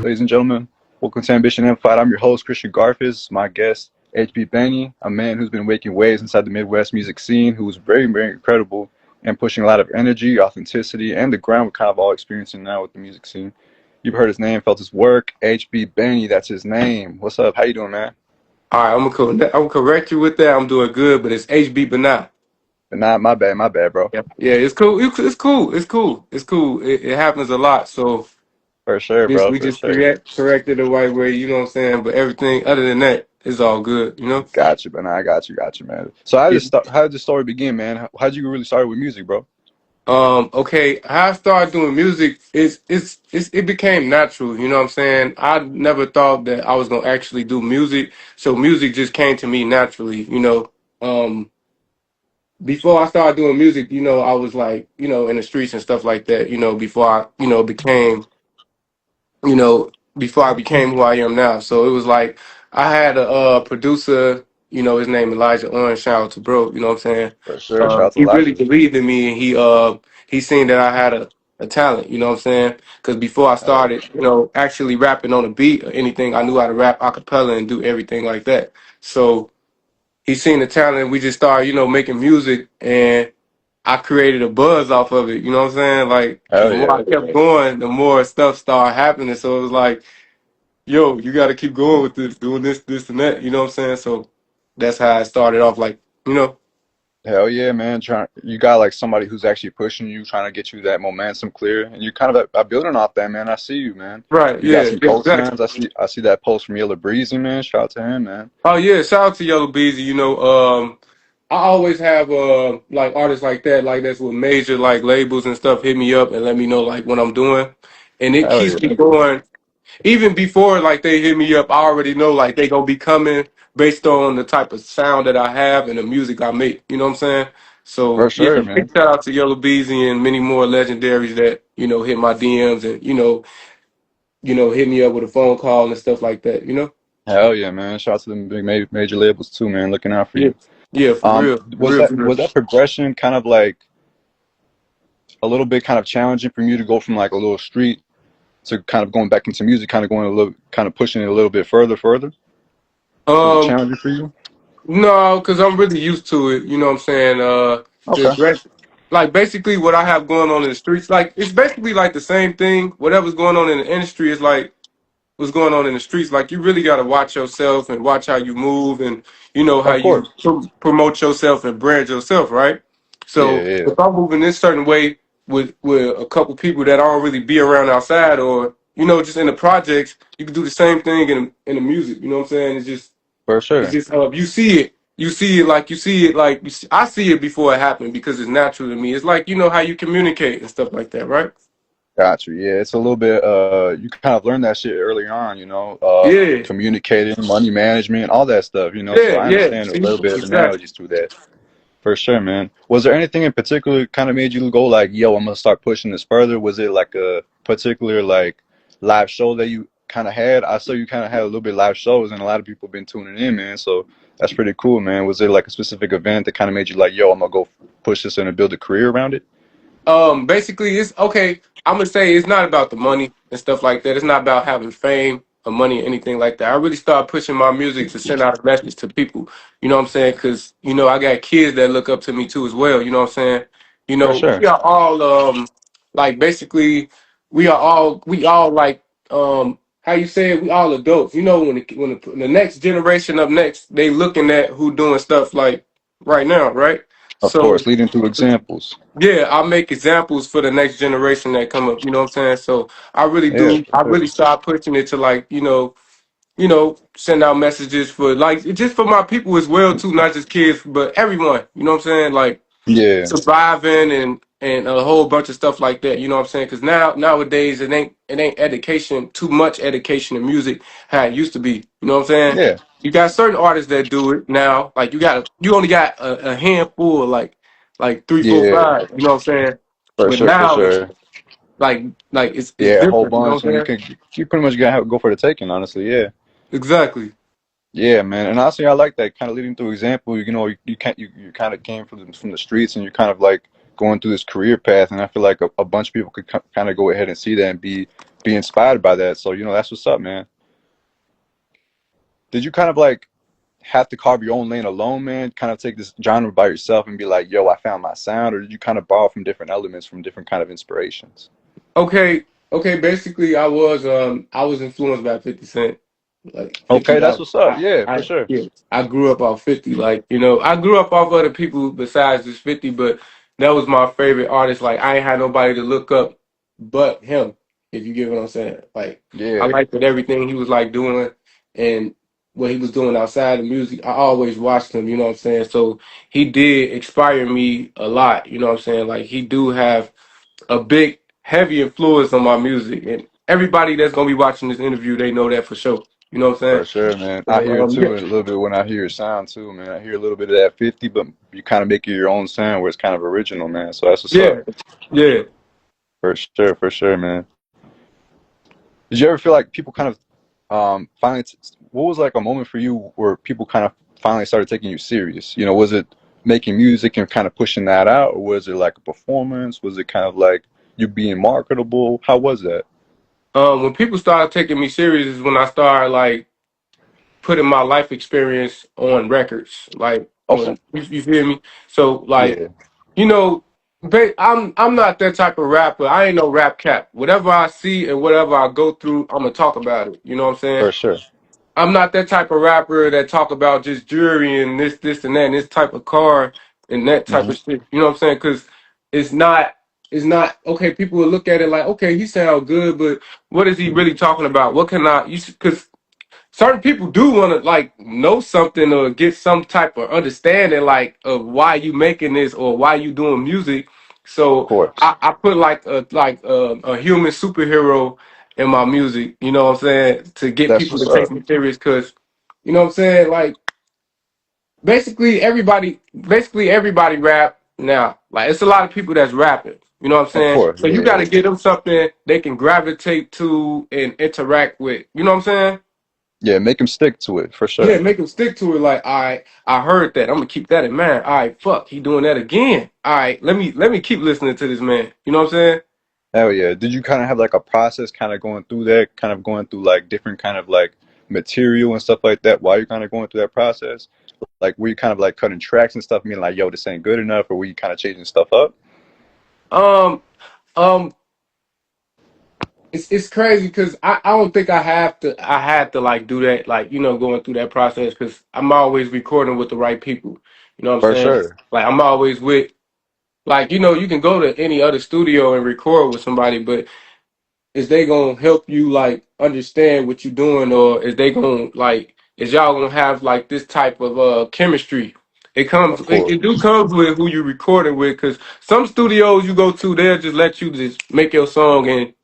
Ladies and gentlemen, welcome to Ambition Amplified. I'm your host, Christian Garfis. My guest, HB Benny, a man who's been making waves inside the Midwest music scene, who's very, very incredible and pushing a lot of energy, authenticity, and the ground we're kind of all experiencing now with the music scene. You've heard his name, felt his work. HB Benny, that's his name. What's up? How you doing, man? All right, I'm gonna correct you with that. I'm doing good, but it's HB Banat. But nah, my bad, bro. Yeah, it's cool. It's cool. It's cool. It's cool. It happens a lot. So For sure, just bro, we for just sure. corrected the right way. You know what I'm saying? But everything other than that is all good. You know? Got you, but nah, I got you, man. So Yeah. how did the story begin, man? How'd you really start with music, bro? Okay. How I started doing music it became natural. You know what I'm saying? I never thought that I was gonna actually do music. So music just came to me naturally. Um. Before I started doing music, I was like, in the streets and stuff like that, before I, became, before I became who I am now. So it was like I had a producer, his name Elijah Owen, shout out to bro, you know what I'm saying? For sure. Shout out to He really Elijah. believed in me and he seen that I had a talent, you know what I'm saying? Because before I Hell started, actually rapping on a beat or anything, I knew how to rap a cappella and do everything like that. So he seen the talent. We just started, making music, and I created a buzz off of it. You know what I'm saying? Like the hell more yeah. I kept going, the more stuff started happening. So it was like, yo, you got to keep going with this, doing this, and that. You know what I'm saying? So that's how I started off. Like, Hell yeah, man. You got like somebody who's actually pushing you, trying to get you that momentum clear. And you kind of are building off that, man. I see you, man. right? You got Yeah, some yeah, posts, man. exactly. I see that post from Yellow Breezy, man. Shout out to him, man. Oh yeah, shout out to Yellow Beezy. I always have like artists like that, like that's with major like labels and stuff, hit me up and let me know like what I'm doing, and it Hell keeps me yeah. going. Even before like they hit me up, I already know like they gonna be coming based on the type of sound that I have and the music I make. You know what I'm saying? For So yeah, sure, big man. shout out to Yellow Beezy and many more legendaries that hit my DMs and hit me up with a phone call and stuff like that. Hell yeah, man. Shout out to them big major labels too, man. Looking out for Yeah, you. yeah, for real, for Was real, for real. that progression kind of like a little bit kind of challenging for you to go from like a little street to kind of going back into music, kind of going a little, kind of pushing it a little bit further? Was it Um, challenging for you? no, because I'm really used to it. You know what I'm saying? The Okay. aggression, like basically what I have going on in the streets, like it's basically like the same thing. Whatever's going on in the industry is like what's going on in the streets. Like you really got to watch yourself and watch how you move and how Of you course. promote yourself and brand yourself, right? Yeah, So yeah. if I'm moving this certain way with a couple people that I don't really be around outside or just in the projects, you can do the same thing in the music. You know what I'm saying? For It's sure. just you see it. I see it before it happened because it's natural to me. It's like how you communicate and stuff like that, right? Got you. Yeah, it's a little bit you kind of learn that shit early on, Yeah, communicating, money management, all that stuff, so yeah, I yeah. understand a See, little bit of exactly. analogies through that. For sure, man. Was there anything in particular kind of made you go like, yo, I'm gonna start pushing this further? Was it like a particular like live show that you kind of had? I saw you kind of had a little bit of live shows, and a lot of people been tuning in, man. So that's pretty cool, man. Was it like a specific event that kind of made you like, yo, I'm gonna go push this and build a career around it? Basically, it's okay. I'm gonna say it's not about the money and stuff like that. It's not about having fame or money or anything like that. I really started pushing my music to send out a message to people. You know what I'm saying? Because I got kids that look up to me too as well. You know what I'm saying? For sure. We are all like basically we all like how you say it? We all adults. When the next generation up next, they looking at who doing stuff like right now, right? Of So course, leading through examples. yeah, I make examples for the next generation that come up. You know what I'm saying? So I really Yeah, do. for I sure. really start pushing it to like send out messages for like just for my people as well too, not just kids, but everyone. You know what I'm saying? Like Yeah, surviving and a whole bunch of stuff like that. You know what I'm saying? Because nowadays it ain't education too much education in music how it used to be. You know what I'm saying? yeah, You got certain artists that do it now. Like you only got a handful of like three, four, yeah, five. You know what I'm saying? for But sure, for now it's sure. it's Yeah, a whole different. You know what bunch, and I'm saying? you pretty much gotta go for the taking, honestly. Yeah. Exactly. Yeah, man, and honestly, I like that kind of leading through example. You can't you kind of came from the streets, and you're kind of like going through this career path, and I feel like a bunch of people could kind of go ahead and see that and be be inspired by that. So, that's what's up, man. Did you kind of like have to carve your own lane alone, man? Kind of take this genre by yourself and be like, yo, I found my sound, or did you kind of borrow from different elements from different kind of inspirations? Okay, okay. Basically, I was influenced by 50 Cent, like 50. Okay, that's what's up. Yeah, for I sure. yeah, I grew up off 50. Like I grew up off other people besides just 50, but that was my favorite artist. Like I ain't had nobody to look up but him. If you get what I'm saying. Like I Yeah, liked what everything he was like doing and what he was doing outside of music. I always watched him. You know what I'm saying. So he did inspire me a lot. You know what I'm saying. Like he do have a big, heavy influence on my music. And everybody that's gonna be watching this interview, they know that for sure. You know what I'm for saying? sure, man. I hear So, it yeah, too a little bit when I hear your sound too, man. I hear a little bit of that 50, but you kind of make it your own sound where it's kind of original, man. So that's what's up. yeah, yeah. For sure, man. Did you ever feel like people kind of finally what was like a moment for you where people kind of finally started taking you serious? Was it making music and kind of pushing that out, or was it like a performance? Was it kind of like you being marketable? How was that? When people started taking me serious is when I started like putting my life experience on records, like Okay. on you feel me. So like Yeah, you know, I'm not that type of rapper. I ain't no rap cap. Whatever I see and whatever I go through, I'm gonna talk about it. You know what I'm saying? for sure. I'm not that type of rapper that talk about just jewelry and this, and that, and this type of car and that type Hmm. of shit. You know what I'm saying? Because it's not, it's not okay. People will look at it like, okay, he sound good, but what is he really talking about? What can I? Because certain people do want to like know something or get some type of understanding like of why you making this or why you doing music. Of So course. I put like a human superhero in my music, you know what I'm saying, to get That's people to what's take up. me serious because you know what I'm saying, like basically everybody rap now. Like it's a lot of people that's rapping. You know what I'm Of saying? course. So you Yeah. gotta give them something they can gravitate to and interact with. You know what I'm saying? Yeah, make them stick to it for sure. Yeah, make him stick to it. Like, all right, I heard that. I'm gonna keep that in mind. All right, fuck, he doing that again. All right, let me keep listening to this man. You know what I'm saying? Hell yeah. Did you kind of have like a process kind of going through that, kind of going through like different kind of like material and stuff like that while you're kind of going through that process? Like, were you kind of like cutting tracks and stuff, meaning like, yo, this ain't good enough, or were you kind of changing stuff up? Um, um, it's crazy because I don't think I had to like do that like going through that process because I'm always recording with the right people. You know what I'm For saying? sure. Like I'm always with like you can go to any other studio and record with somebody, but is they gonna help you like understand what you're doing, or is they gonna like is y'all gonna have like this type of chemistry? Of It do course. comes with who you recording with, because some studios you go to, they'll just let you just make your song and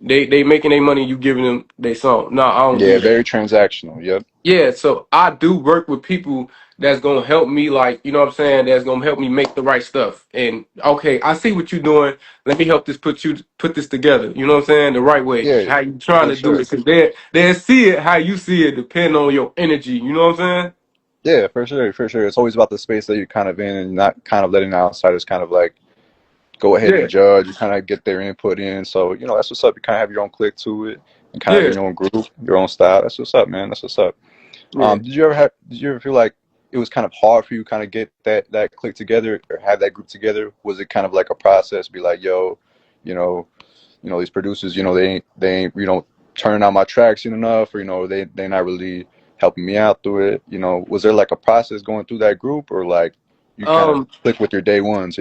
they making their money, you giving them their song. No, I don't Yeah, do that. very transactional. Yep. Yeah, so I do work with people that's gonna help me, like, you know what I'm saying, that's gonna help me make the right stuff. And okay, I see what you're doing. Let me help put this together. You know what I'm saying? The right way. Yeah, How you trying for to do sure. it. Cause they see it how you see it, depending on your energy. You know what I'm saying? Yeah, for sure. For sure. It's always about the space that you're kind of in and not kind of letting the outsiders kind of like go ahead Yeah, and judge. You kind of get their input in. So, that's what's up. You kind of have your own click to it and kind of have yeah, your own group, your own style. That's what's up, man. That's what's up. yeah. Did you ever feel like it was kind of hard for you to kind of get that click together or have that group together? Was it kind of like a process? Be like, yo, you know, these producers, they ain't, turning out my tracks enough, or they not really helping me out through it. Was there like a process going through that group, or like you kind of Um, click with your day ones?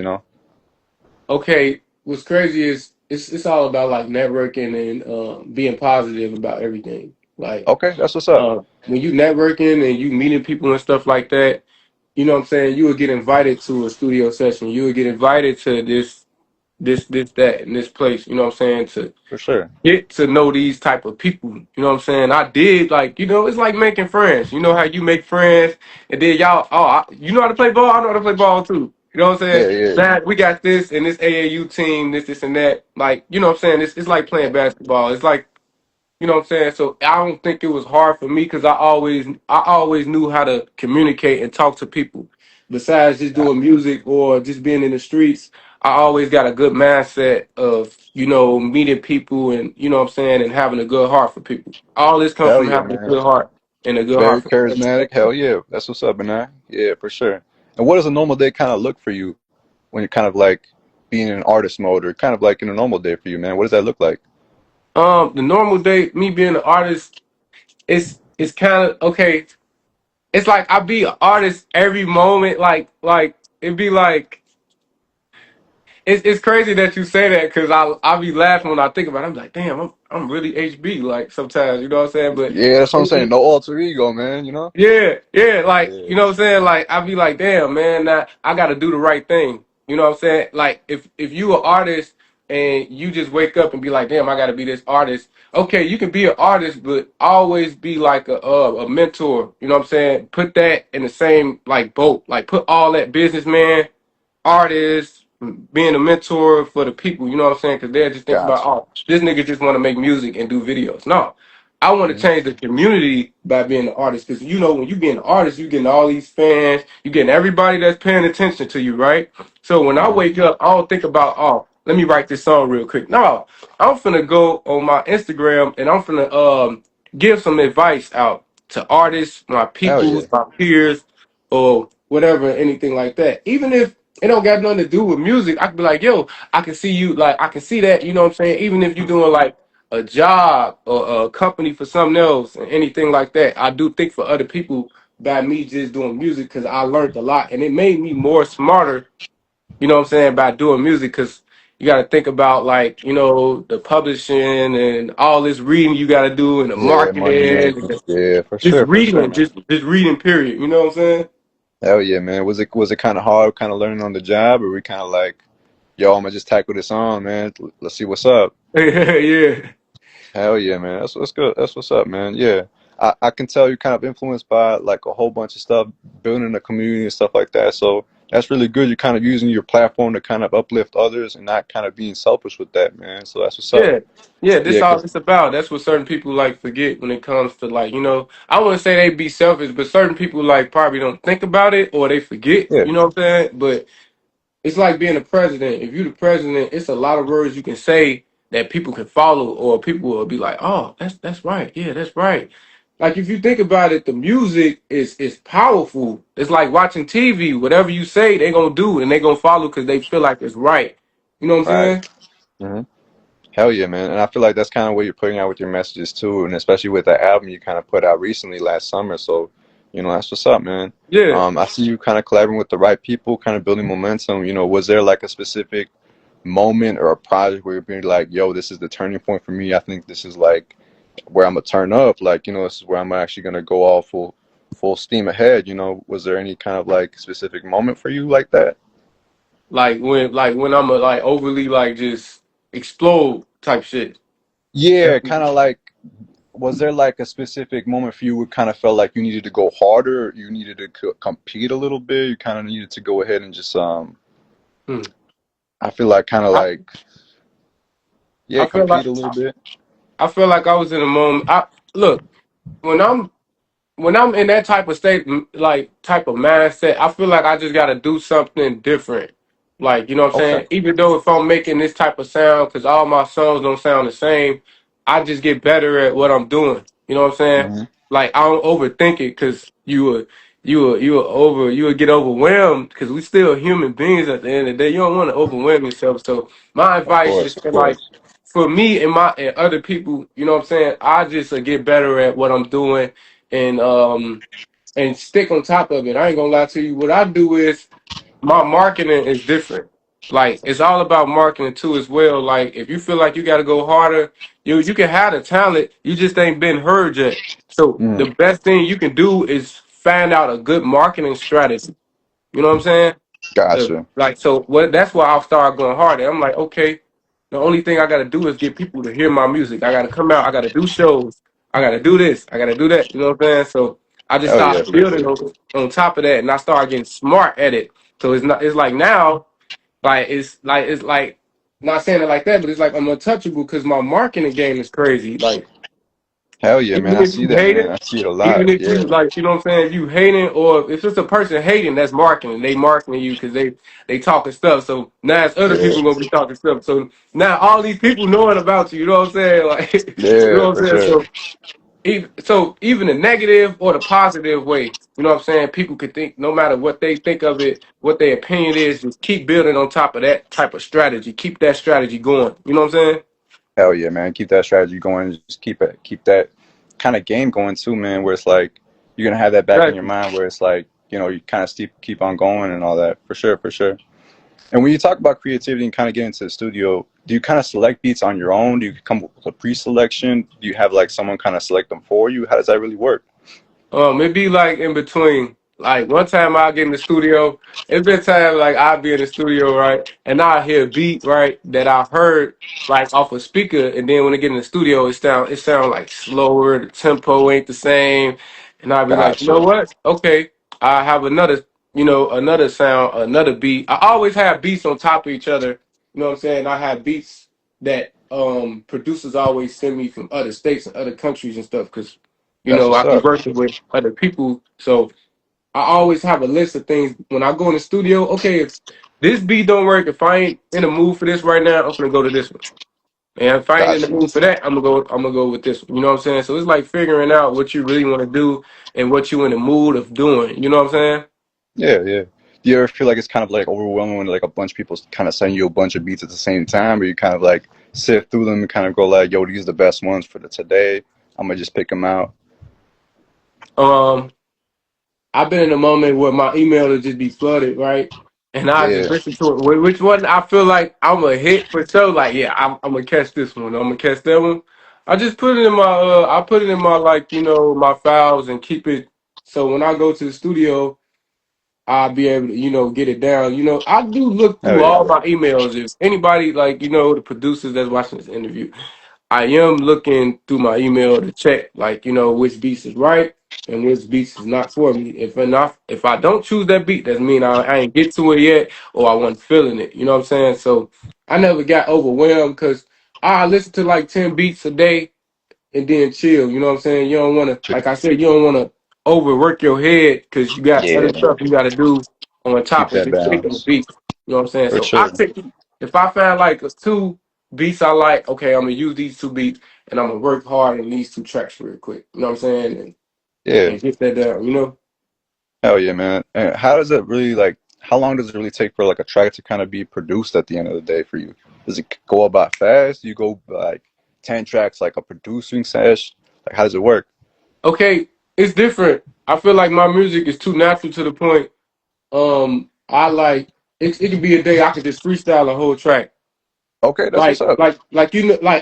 okay. What's crazy is it's all about like networking and being positive about everything. Like Okay, that's what's up. when you networking and you meeting people and stuff like that, you know what I'm saying? You would get invited to a studio session. You would get invited to that, and this place, you know what I'm saying? To For sure. get to know these type of people. You know what I'm saying? I did like, it's like making friends. You know how you make friends and then y'all, you know how to play ball? I know how to play ball too. You know what I'm saying? Yeah, yeah, That we got this and this AAU team, this and that. Like, you know what I'm saying? It's like playing basketball. It's like you know what I'm saying? So I don't think it was hard for me because I always knew how to communicate and talk to people. Besides just doing music or just being in the streets, I always got a good mindset of, meeting people and, what I'm saying, and having a good heart for people. All this comes Hell from yeah, having a man. good heart and a good heart Very for people. charismatic. Hell yeah. That's what's up, man. Yeah, for sure. And what does a normal day kind of look for you when you're kind of like being in artist mode or kind of like in a normal day for you, man? What does that look like? The normal day, me being an artist, it's kind of okay. It's like I be an artist every moment. Like it'd be like it's crazy that you say that because I be laughing when I think about it. I'm like, damn, I'm really HB. Like sometimes, you know what I'm saying? But Yeah, that's what I'm saying. it, No alter ego, man, you know? yeah, yeah, like Yeah. you know what I'm saying. Like I be like, damn, man, now I got to do the right thing. You know what I'm saying? Like if you an artist and you just wake up and be like, damn, I got to be this artist. Okay, you can be an artist, but always be like a mentor. You know what I'm saying? Put that in the same like boat. Like put all that businessman artist, being a mentor for the people, you know what I'm saying? Because they'll just think about, Gotcha. oh, this nigga just want to make music and do videos. No, I want to Hmm. change the community by being an artist. Because when you being an artist, you getting all these fans, you getting everybody that's paying attention to you, right? So when I Hmm. wake up, I don't think about, oh, let me write this song real quick. No, I'm finna go on my Instagram and I'm finna give some advice out to artists, my Hell yeah. peoples, my peers, or whatever, anything like that. Even if it don't got nothing to do with music, I could be like, yo, I can see you, like, I can see that, you know what I'm saying? Even if you're doing like a job or a company for something else and anything like that, I do think for other people by me just doing music because I learned a lot and it made me more smarter, you know what I'm saying, by doing music because you got to think about like, the publishing and all this reading you got to do and the Yeah, money marketing and making. Yeah, just for sure, reading, man. just reading, period. You know what I'm saying? Hell yeah, man. Was it kind of hard, kind of learning on the job, or we kind of like, yo, I'm gonna just tackle this on, man. Let's see what's up. Yeah. Hell yeah, man. That's good. That's what's up, man. Yeah. I can tell you're kind of influenced by like a whole bunch of stuff, building a community and stuff like that. So that's really good. You're kind of using your platform to kind of uplift others and not kind of being selfish with that, man. So that's what's up. Yeah, yeah, this Yeah, all 'cause it's about. That's what certain people like forget when it comes to like, I wouldn't say they be selfish, but certain people like probably don't think about it or they forget, yeah, you know what I'm saying? But it's like being a president. If you're the president, it's a lot of words you can say that people can follow or people will be like, oh, that's right. Yeah, that's right. Like if you think about it, the music is powerful. It's like watching TV. Whatever you say, they gonna do and they gonna follow because they feel like it's right. You know what I'm right. saying? Hmm. Hell yeah, man. And I feel like that's kind of what you're putting out with your messages too, and especially with the album you kind of put out recently last summer. So, that's what's up, man. Yeah. I see you kind of collaborating with the right people, kind of building momentum. Was there like a specific moment or a project where you're being like, yo, this is the turning point for me. I think this is like where I'm gonna turn up. Like, this is where I'm actually gonna go all full steam ahead. Was there any kind of like specific moment for you like that? Like when I'm a like overly like just explode type shit. Yeah, kind of like, was there like a specific moment for you where kind of felt like you needed to go harder, you needed to compete a little bit, you kind of needed to go ahead and just Hmm. I feel like kind of I, like, yeah, I feel like compete a little bit. I feel like I was in a moment. I look when I'm in that type of state, like type of mindset, I feel like I just got to do something different. Like, you know what I'm Okay. saying? Even though if I'm making this type of sound, because all my songs don't sound the same, I just get better at what I'm doing. You know what I'm saying? Hmm. Like, I don't overthink it because you would get overwhelmed because we still human beings at the end of the day. You don't want to overwhelm yourself. So my Of advice is course, of to like, course. for me and other people, you know what I'm saying? I just get better at what I'm doing and stick on top of it. I ain't gonna lie to you. What I do is my marketing is different. Like it's all about marketing too as well. Like if you feel like you got to go harder, you can have the talent. You just ain't been heard yet. So Mm, the best thing you can do is find out a good marketing strategy. You know what I'm saying? gotcha. Like so what that's why I'll start going harder. I'm like, okay, the only thing I gotta do is get people to hear my music. I gotta come out, I gotta do shows, I gotta do this, I gotta do that. You know what I'm saying? So I just Hell yeah, started for building sure. on top of that and I started getting smart at it. So it's like now, like not saying it like that, but it's like I'm untouchable because my marketing game is crazy. Like Hell yeah, man. Even I if see you that, hate man. it, I see it a even lot. if you Yeah. like, you know what I'm saying, if you hating, or if it's a person hating, that's marketing. They marketing you because they talking stuff. So now it's other Yeah. people gonna be talking stuff. So now all these people knowing about you, you know what I'm saying? Like, you Yeah, know what for I'm saying? sure. So even the negative or the positive way, you know what I'm saying? People could think, no matter what they think of it, what their opinion is, just keep building on top of that type of strategy. Keep that strategy going. You know what I'm saying? Hell yeah, man. Keep that strategy going. Just keep that kind of game going too, man. Where it's like you're gonna have that back in your Exactly. mind. Where it's like you kind of keep on going and all that. For sure, for sure. And when you talk about creativity and kind of get into the studio, do you kind of select beats on your own? Do you come up with a pre-selection? Do you have like someone kind of select them for you? How does that really work? It be like in between. Like one time I'll get in the studio. It's been time like I'll be in the studio, right? And I'll hear a beat, right, that I heard like off a speaker, and then when I get in the studio it sound like slower, the tempo ain't the same. And I'll be like, you know Gotcha. what? Okay, I have another sound, another beat. I always have beats on top of each other. You know what I'm saying? I have beats that producers always send me from other states and other countries and stuff, because That's I what's be up. working with other people. So I always have a list of things when I go in the studio. Okay, if this beat don't work, if I ain't in the mood for this right now, I'm gonna go to this one. And if I ain't in the Gotcha. mood for that, I'm gonna go with this one. You know what I'm saying? So it's like figuring out what you really want to do and what you in the mood of doing. You know what I'm saying? Yeah, yeah. Do you ever feel like it's kind of like overwhelming when like a bunch of people kind of send you a bunch of beats at the same time, or you kind of like sift through them and kind of go like, "Yo, these are the best ones for the today. I'm gonna just pick them out." Um, I've been in a moment where my email will just be flooded, right? And I just Yeah, listen to it. Which one I feel like I'm a hit for sure. Like, yeah, I'm gonna catch this one. I'm gonna catch that one. I just put it in I put it in my, like, my files, and keep it. So when I go to the studio, I'll be able to, get it down. I do look hell through yeah, all my emails. If anybody, like, the producers that's watching this interview, I am looking through my email to check, like, which beats is right and which beats is not for me. If I don't choose that beat, that mean I ain't get to it yet, or I wasn't feeling it. You know what I'm saying? So I never got overwhelmed, because I listen to like 10 beats a day and then chill. You know what I'm saying? You don't want to, like I said, you don't want to overwork your head, because you got other yeah. stuff you got to do on Keep top of that just picking the balance beat. You know what I'm saying? for So sure. if I find like two beats I like, okay, I'm gonna use these two beats and I'm gonna work hard in these two tracks real quick. You know what I'm saying? Yeah, And get that down. hell yeah, man. And how does it really like? How long does it really take for like a track to kind of be produced at the end of the day for you? Does it go about fast? Do you go like 10 tracks like a producing sesh? Like how does it work? Okay, it's different. I feel like my music is too natural to the point. I like it could be a day I could just freestyle a whole track. Okay, that's what's Like, up. like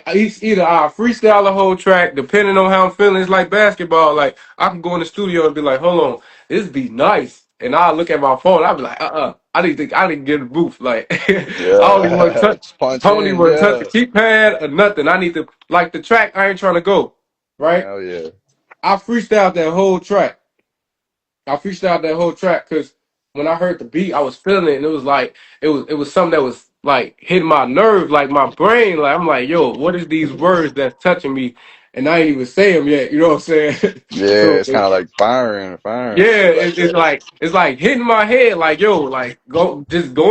it's either I freestyle the whole track, depending on how I'm feeling. It's like basketball. Like I can go in the studio and be like, "Hold on, this be nice," and I look at my phone. I'll be like, I didn't get a booth. Like I don't even want to Yeah, touch. just punch I don't even in. want to touch the Yeah, keypad or nothing. I need to, like, the track. I ain't trying to go right. hell yeah. I freestyled that whole track. I freestyled that whole track because when I heard the beat, I was feeling it, and it was like it was something that was like hitting my nerve, like my brain. Like I'm like, yo, what is these words that's touching me? And I ain't even say them yet. You know what I'm saying? Yeah, so it's kind of like firing yeah, shit like it's that. like hitting my head. Like, yo, like, go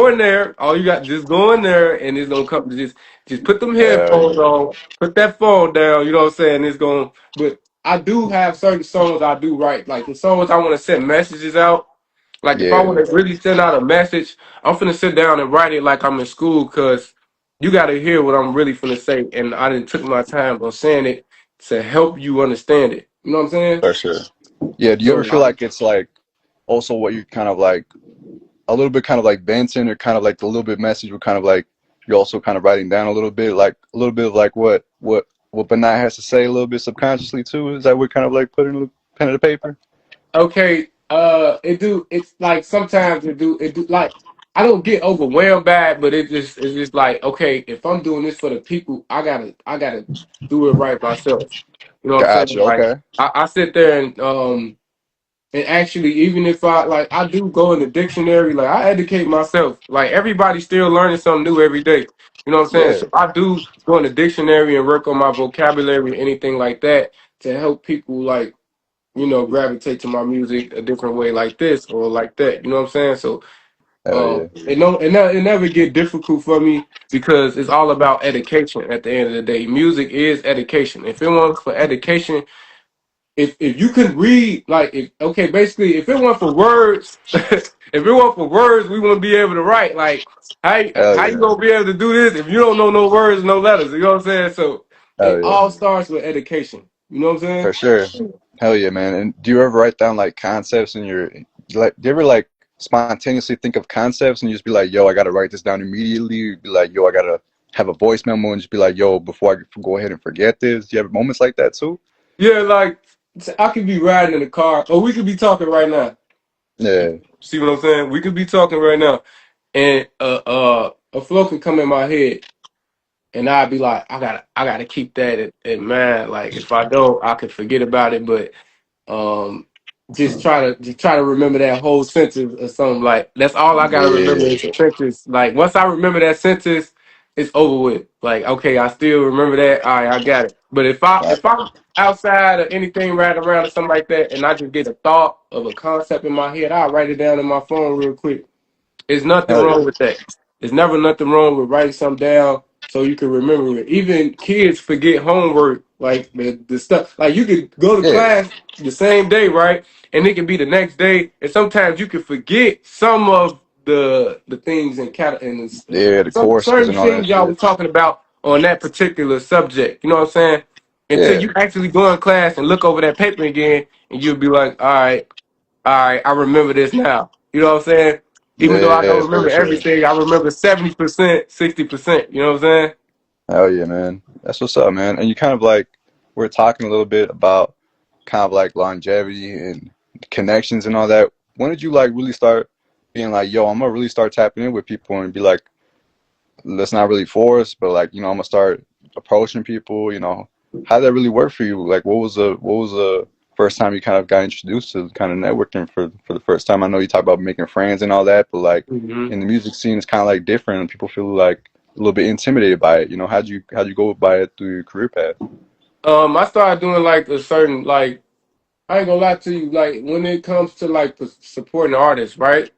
in there. All you got, just go in there, and it's gonna come. Just put them Hell headphones yeah. on, put that phone down. You know what I'm saying? It's going. But I do have certain songs I do write. Like the songs I want to send messages out. Like if I Yeah, want to really send out a message, I'm finna sit down and write it like I'm in school, because you got to hear what I'm really finna say, and I didn't took my time on saying it to help you understand it. You know what I'm saying? for sure. Yeah, do you ever So feel like it's like also what you kind of like a little bit kind of like venting or kind of like the little bit message with kind of like you're also kind of writing down a little bit like a little bit of like what Benai has to say a little bit subconsciously too? Is that what kind of like putting the pen to the paper? Okay, it's like sometimes it do like I don't get overwhelmed by it, but it's just like, okay, if I'm doing this for the people, I gotta do it right myself. You know what I'm saying? Gotcha. Like Okay. I sit there and actually, even if I do go in the dictionary, like I educate myself. Like everybody's still learning something new every day. You know what I'm saying? Yeah. So I do go in the dictionary and work on my vocabulary, anything like that, to help people like, you know, gravitate to my music a different way like this or like that. You know what I'm saying? So Hell yeah. it never get difficult for me because it's all about education at the end of the day. Music is education. If it weren't for education, if you could read like if okay, basically if it weren't for words, if it weren't for words, we wouldn't be able to write. Like Hell how you yeah. gonna be able to do this if you don't know no words, no letters? You know what I'm saying? So it Hell yeah. all starts with education. You know what I'm For sure. Hell yeah, man. And do you ever write down like concepts in your like? Do you ever like spontaneously think of concepts and you just be like, "Yo, I gotta write this down immediately." You'd be like, "Yo, I gotta have a voice memo," and just be like, "Yo, before I go ahead and forget this." Do you have moments like that too? Yeah, like I could be riding in the car, or we could be talking right now. Yeah. See what I'm saying? We could be talking right now, and a flow can come in my head, and I'd be like, I gotta keep that in mind. Like if I don't, I could forget about it. But um, just try to remember that whole sentence or something. Like that's all I gotta remember Yeah. is the sentence. Like once I remember that sentence, it's over with. Like okay, I still remember that. All right, I got it. But if I'm outside or anything right around or something like that, and I just get a thought of a concept in my head, I'll write it down in my phone real quick. There's nothing Hell wrong yeah. with that. There's never nothing wrong with writing something down so you can remember it. Even kids forget homework, like the stuff. Like you could go to Yeah. class the same day, right? And it can be the next day, and sometimes you can forget some of the things and Yeah, the some courses certain and all that things y'all shit. was talking about on that particular subject. You know what I'm saying? Until Yeah. you actually go in class and look over that paper again, and you'll be like, all right, I remember this now. You know what I'm saying? Even though I don't Yeah, for remember sure. everything, I remember 70%, 60%. You know what I'm saying? Hell yeah, man. That's what's up, man. And you kind of like we're talking a little bit about kind of like longevity and connections and all that. When did you like really start being like, yo, I'm gonna really start tapping in with people and be like, let's not really force, but like, I'm gonna start approaching people, how did that really work for you? Like what was the first time you kind of got introduced to kind of networking for the first time? I know you talk about making friends and all that, but like hmm in the music scene it's kinda like different and people feel like a little bit intimidated by it. How'd you go by it through your career path? I started doing like a certain like I ain't gonna lie to you like when it comes to like supporting artists, right?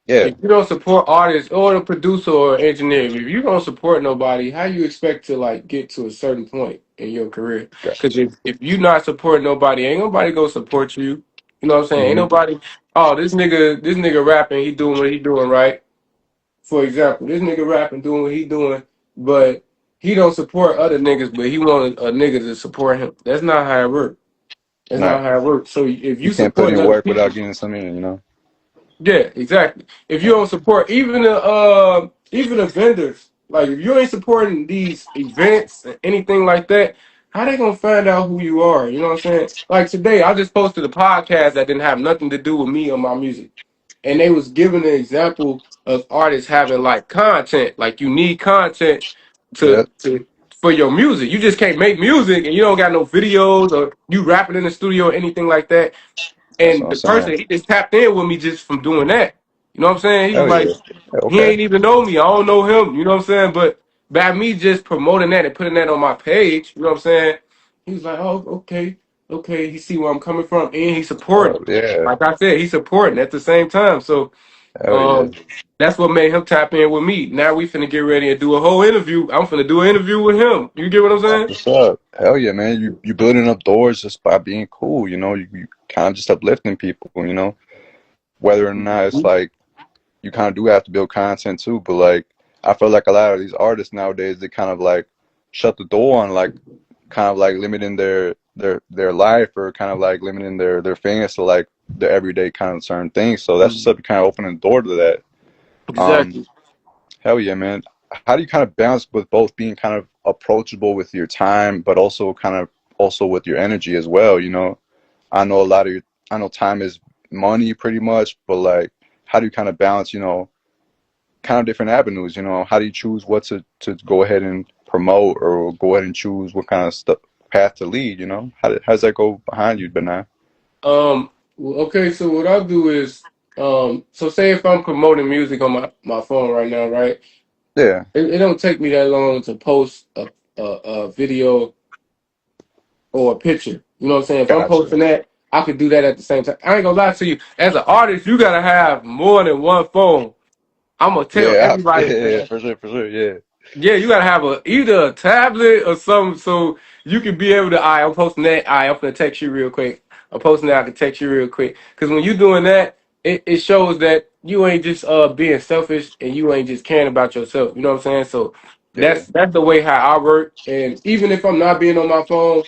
Yeah, If you don't support artists or the producer or engineer, if you don't support nobody, how you expect to like get to a certain point in your career? Because gotcha. if you not supporting nobody, ain't nobody gonna support you. You know what I'm saying? Ain't Hmm. nobody. Oh, this nigga rapping, he doing what he doing, right? For example, this nigga rapping, doing what he doing, but he don't support other niggas, but he want a nigga to support him. That's not how it works. That's not Right. how it works. So if You you can't put supporting in other work without people, getting something in. yeah, exactly. If you Right. don't support even the vendors, like if you ain't supporting these events and anything like that, how they gonna find out who you are? You know what I'm saying? Like today, I just posted a podcast that didn't have nothing to do with me or my music, and they was giving an example of artists having like content, like you need content Yep. to for your music. You just can't make music and you don't got no videos or you rapping in the studio or anything like that. That's what And I'm the saying. person he just tapped in with me just from doing that. You know what I'm saying? He was Hell like, yeah. Yeah, he okay. ain't even know me. I don't know him. You know what I'm saying? But by me just promoting that and putting that on my page, you know what I'm saying? He was like, oh, okay, okay. He see where I'm coming from, and he supporting. Oh yeah. Like I said, he's supporting at the same time. So Hell yeah. um, that's what made him tap in with me. Now we finna get ready and do a whole interview. I'm finna do an interview with him. You get what I'm That's saying? what's up. Hell yeah, man. You building up doors just by being cool, you kind of just uplifting people. Whether or not it's like you kind of do have to build content too, but like I feel like a lot of these artists nowadays they kind of like shut the door on like kind of like limiting their life or kind of like limiting their fans to like their everyday kind of certain things. So that's just Mhm. up to kind of opening the door to that. Um, Exactly. Hell yeah, man. How do you kind of balance with both being kind of approachable with your time, but also kind of also with your energy as well? I know a lot of I know time is money pretty much, but like, how do you kind of balance, kind of different avenues? How do you choose what to go ahead and promote or go ahead and choose what kind of stuff path to lead? How does that go behind you, Benai? Okay, so what I'll do is, so say if I'm promoting music on my phone right now, right? Yeah, It don't take me that long to post a video or a picture. You know what I'm saying? If I'm Gotcha. posting that, I could do that at the same time. I ain't gonna lie to you. As an artist, you gotta have more than one phone. I'm gonna tell Yeah, everybody, yeah, man. for sure, yeah. Yeah, you gotta have either a tablet or something so you can be able to. All right, I'm posting that. All right, I'm gonna text you real quick. I'm posting that. I can text you real quick. Because when you doing that, it shows that you ain't just being selfish and you ain't just caring about yourself. You know what I'm saying? So Yeah, that's the way how I work. And even if I'm not being on my phone,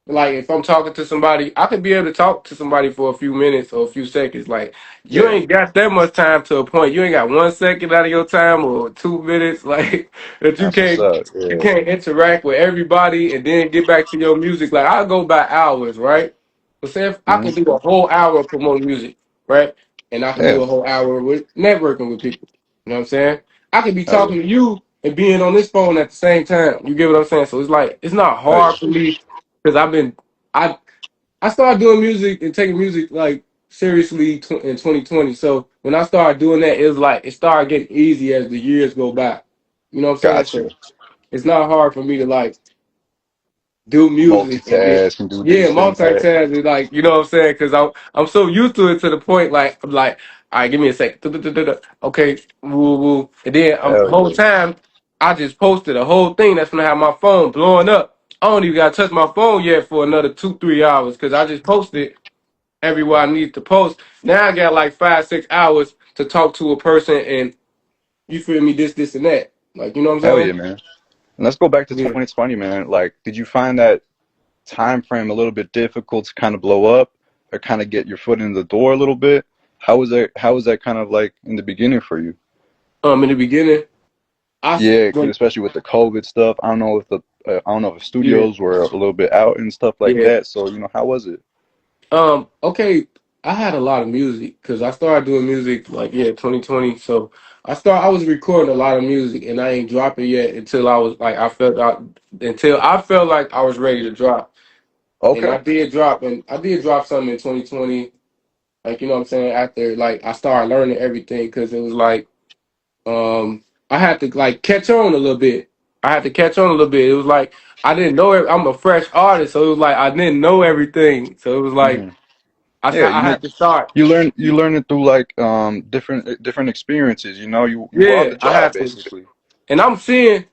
like if I'm talking to somebody, I can be able to talk to somebody for a few minutes or a few seconds. Like you yeah. ain't got that much time to a point. You ain't got 1 second out of your time or 2 minutes, like that That's what's up. you Yeah. can't interact with everybody and then get back to your music. Like I go by hours, right? But say if I can Hmm. do a whole hour promoting music, right? And I can do Yeah. a whole hour with networking with people. You know what I'm saying? I could be Oh yeah. talking to you and being on this phone at the same time. You get what I'm saying? So it's like it's not Oh yeah. hard for me because I I started doing music and taking music like seriously in 2020. So when I started doing that, it was like it started getting easy as the years go by. You know what I'm saying? So Gotcha. it's not hard for me to like do music and then Multitask and do yeah, this and that. multitask is like you know what I'm saying? Because I'm so used to it to the point like I'm like, all right, give me a second. Okay, woo woo, and then Hell whole yeah. time I just posted a whole thing that's gonna have my phone blowing up. I don't even gotta touch my phone yet for another 2 3 hours because I just posted everywhere I need to post. Now I got like 5 6 hours to talk to a person and you feel me this and that. Like you know what I'm Hell saying? yeah, man. And let's go back to Yeah. 2020, man. Like, did you find that time frame a little bit difficult to kind of blow up or kind of get your foot in the door a little bit? How was that kind of like in the beginning for you? In the beginning, Yeah, when especially with the COVID stuff. I don't know if yeah studios were a little bit out and stuff like yeah. that. So, how was it? Okay, I had a lot of music because I started doing music like 2020. So I was recording a lot of music and I ain't dropping yet until I was like until I felt like I was ready to drop. And Okay. I did drop something in 2020. Like you know what I'm saying after like I started learning everything because it was like I had to like catch on a little bit. I had to catch on a little bit. It was like I didn't know I'm a fresh artist, so it was like I didn't know everything. So it was like Hmm. Yeah, I had to start. you learn it through like different experiences. You were on Yeah, the I job had to. basically. And I'm seeing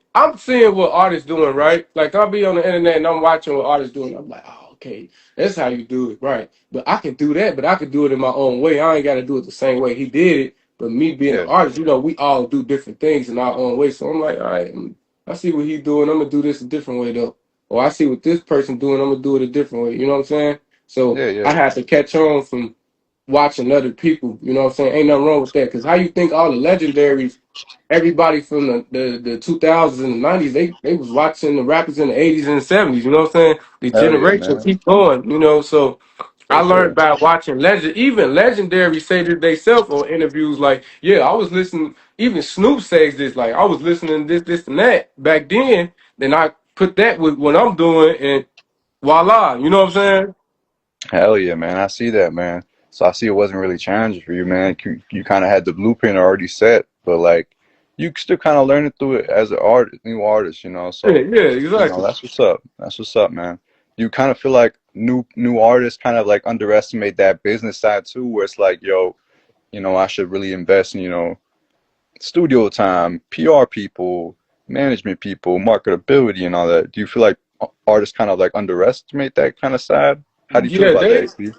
what artists doing, right? Like I'll be on the internet and I'm watching what artists doing. I'm like, oh, okay, that's how you do it, right? But I can do that, but I can do it in my own way. I ain't got to do it the same way he did it. But me being an Yeah, artist, we all do different things in our own way. So I'm like, all right, I see what he's doing. I'm gonna do this a different way though. Or I see what this person doing. I'm gonna do it a different way. You know what I'm saying? So yeah, I yeah. had to catch on from watching other people. You know what I'm saying? Ain't nothing wrong with that. Because how you think all the legendaries everybody from the 2000s and the 90s, they was watching the rappers in the 80s and the 70s, you know what I'm saying? The Hell yeah, generation man. keep going. So I For learned sure. by watching even legendary say that they self on interviews like, yeah, I was listening, even Snoop says this, like I was listening to this and that back then I put that with what I'm doing and voila, you know what I'm saying? Hell yeah, man. I see that, man. So I see it wasn't really challenging for you, man. You kind of had the blueprint already set, but like you still kind of learning through it as an new artist, Yeah, So, yeah, exactly. that's what's up. That's what's up, man. You kind of feel like new artists kind of like underestimate that business side too, where it's like, yo, I should really invest in, studio time, PR people, management people, marketability, and all that. Do you feel like artists kind of like underestimate that kind of side? How do you feel Yeah, about that, they AP?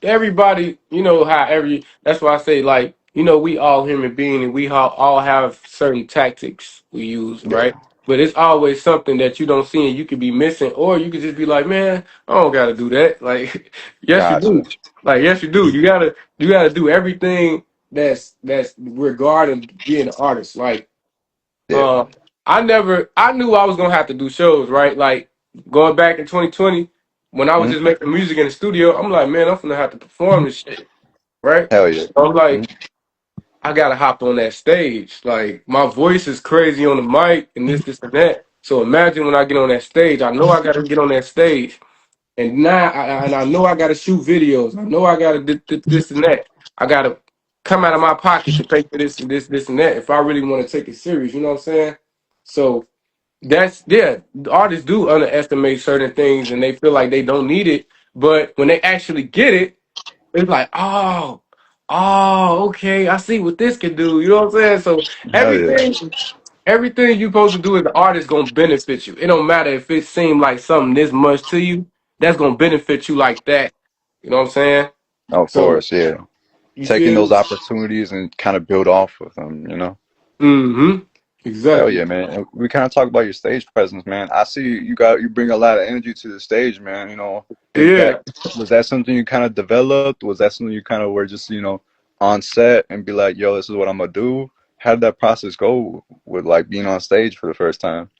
everybody, how that's why I say like, we all human being and we all have certain tactics we use, Yeah, right? But it's always something that you don't see and you could be missing, or you could just be like, man, I don't gotta do that. Like, yes you gotcha. do. Like, yes you do. You gotta do everything that's regarding being an artist. Like, Yeah. uh, I knew I was gonna have to do shows, right? Like going back in 2020, when I was Hmm. just making music in the studio, I'm like, man, I'm gonna have to perform this shit, right? Hell yeah. So I'm Hmm. like, I gotta hop on that stage. Like my voice is crazy on the mic and this, and that. So imagine when I get on that stage, I know I gotta get on that stage. And now, I know I got to shoot videos. I know I got to this and that. I got to come out of my pocket to pay for this and this and that if I really want to take it serious. You know what I'm saying? So that's yeah. Artists do underestimate certain things and they feel like they don't need it. But when they actually get it, it's like, oh, okay, I see what this can do. You know what I'm saying? So Hell yeah. everything you supposed to do as an artist gonna benefit you. It don't matter if it seemed like something this much to you, that's gonna benefit you like that. You know what I'm saying? Of So course, yeah. you Taking feel those me? opportunities and kind of build off of them, you know? Mm-hmm. Hell Exactly. yeah, man. And we kind of talk about your stage presence, man. I see you bring a lot of energy to the stage, man. You know, is that Yeah. was that something you kind of developed? Was that something you kind of were just, on set and be like, yo, this is what I'm gonna do? How did that process go with like being on stage for the first time?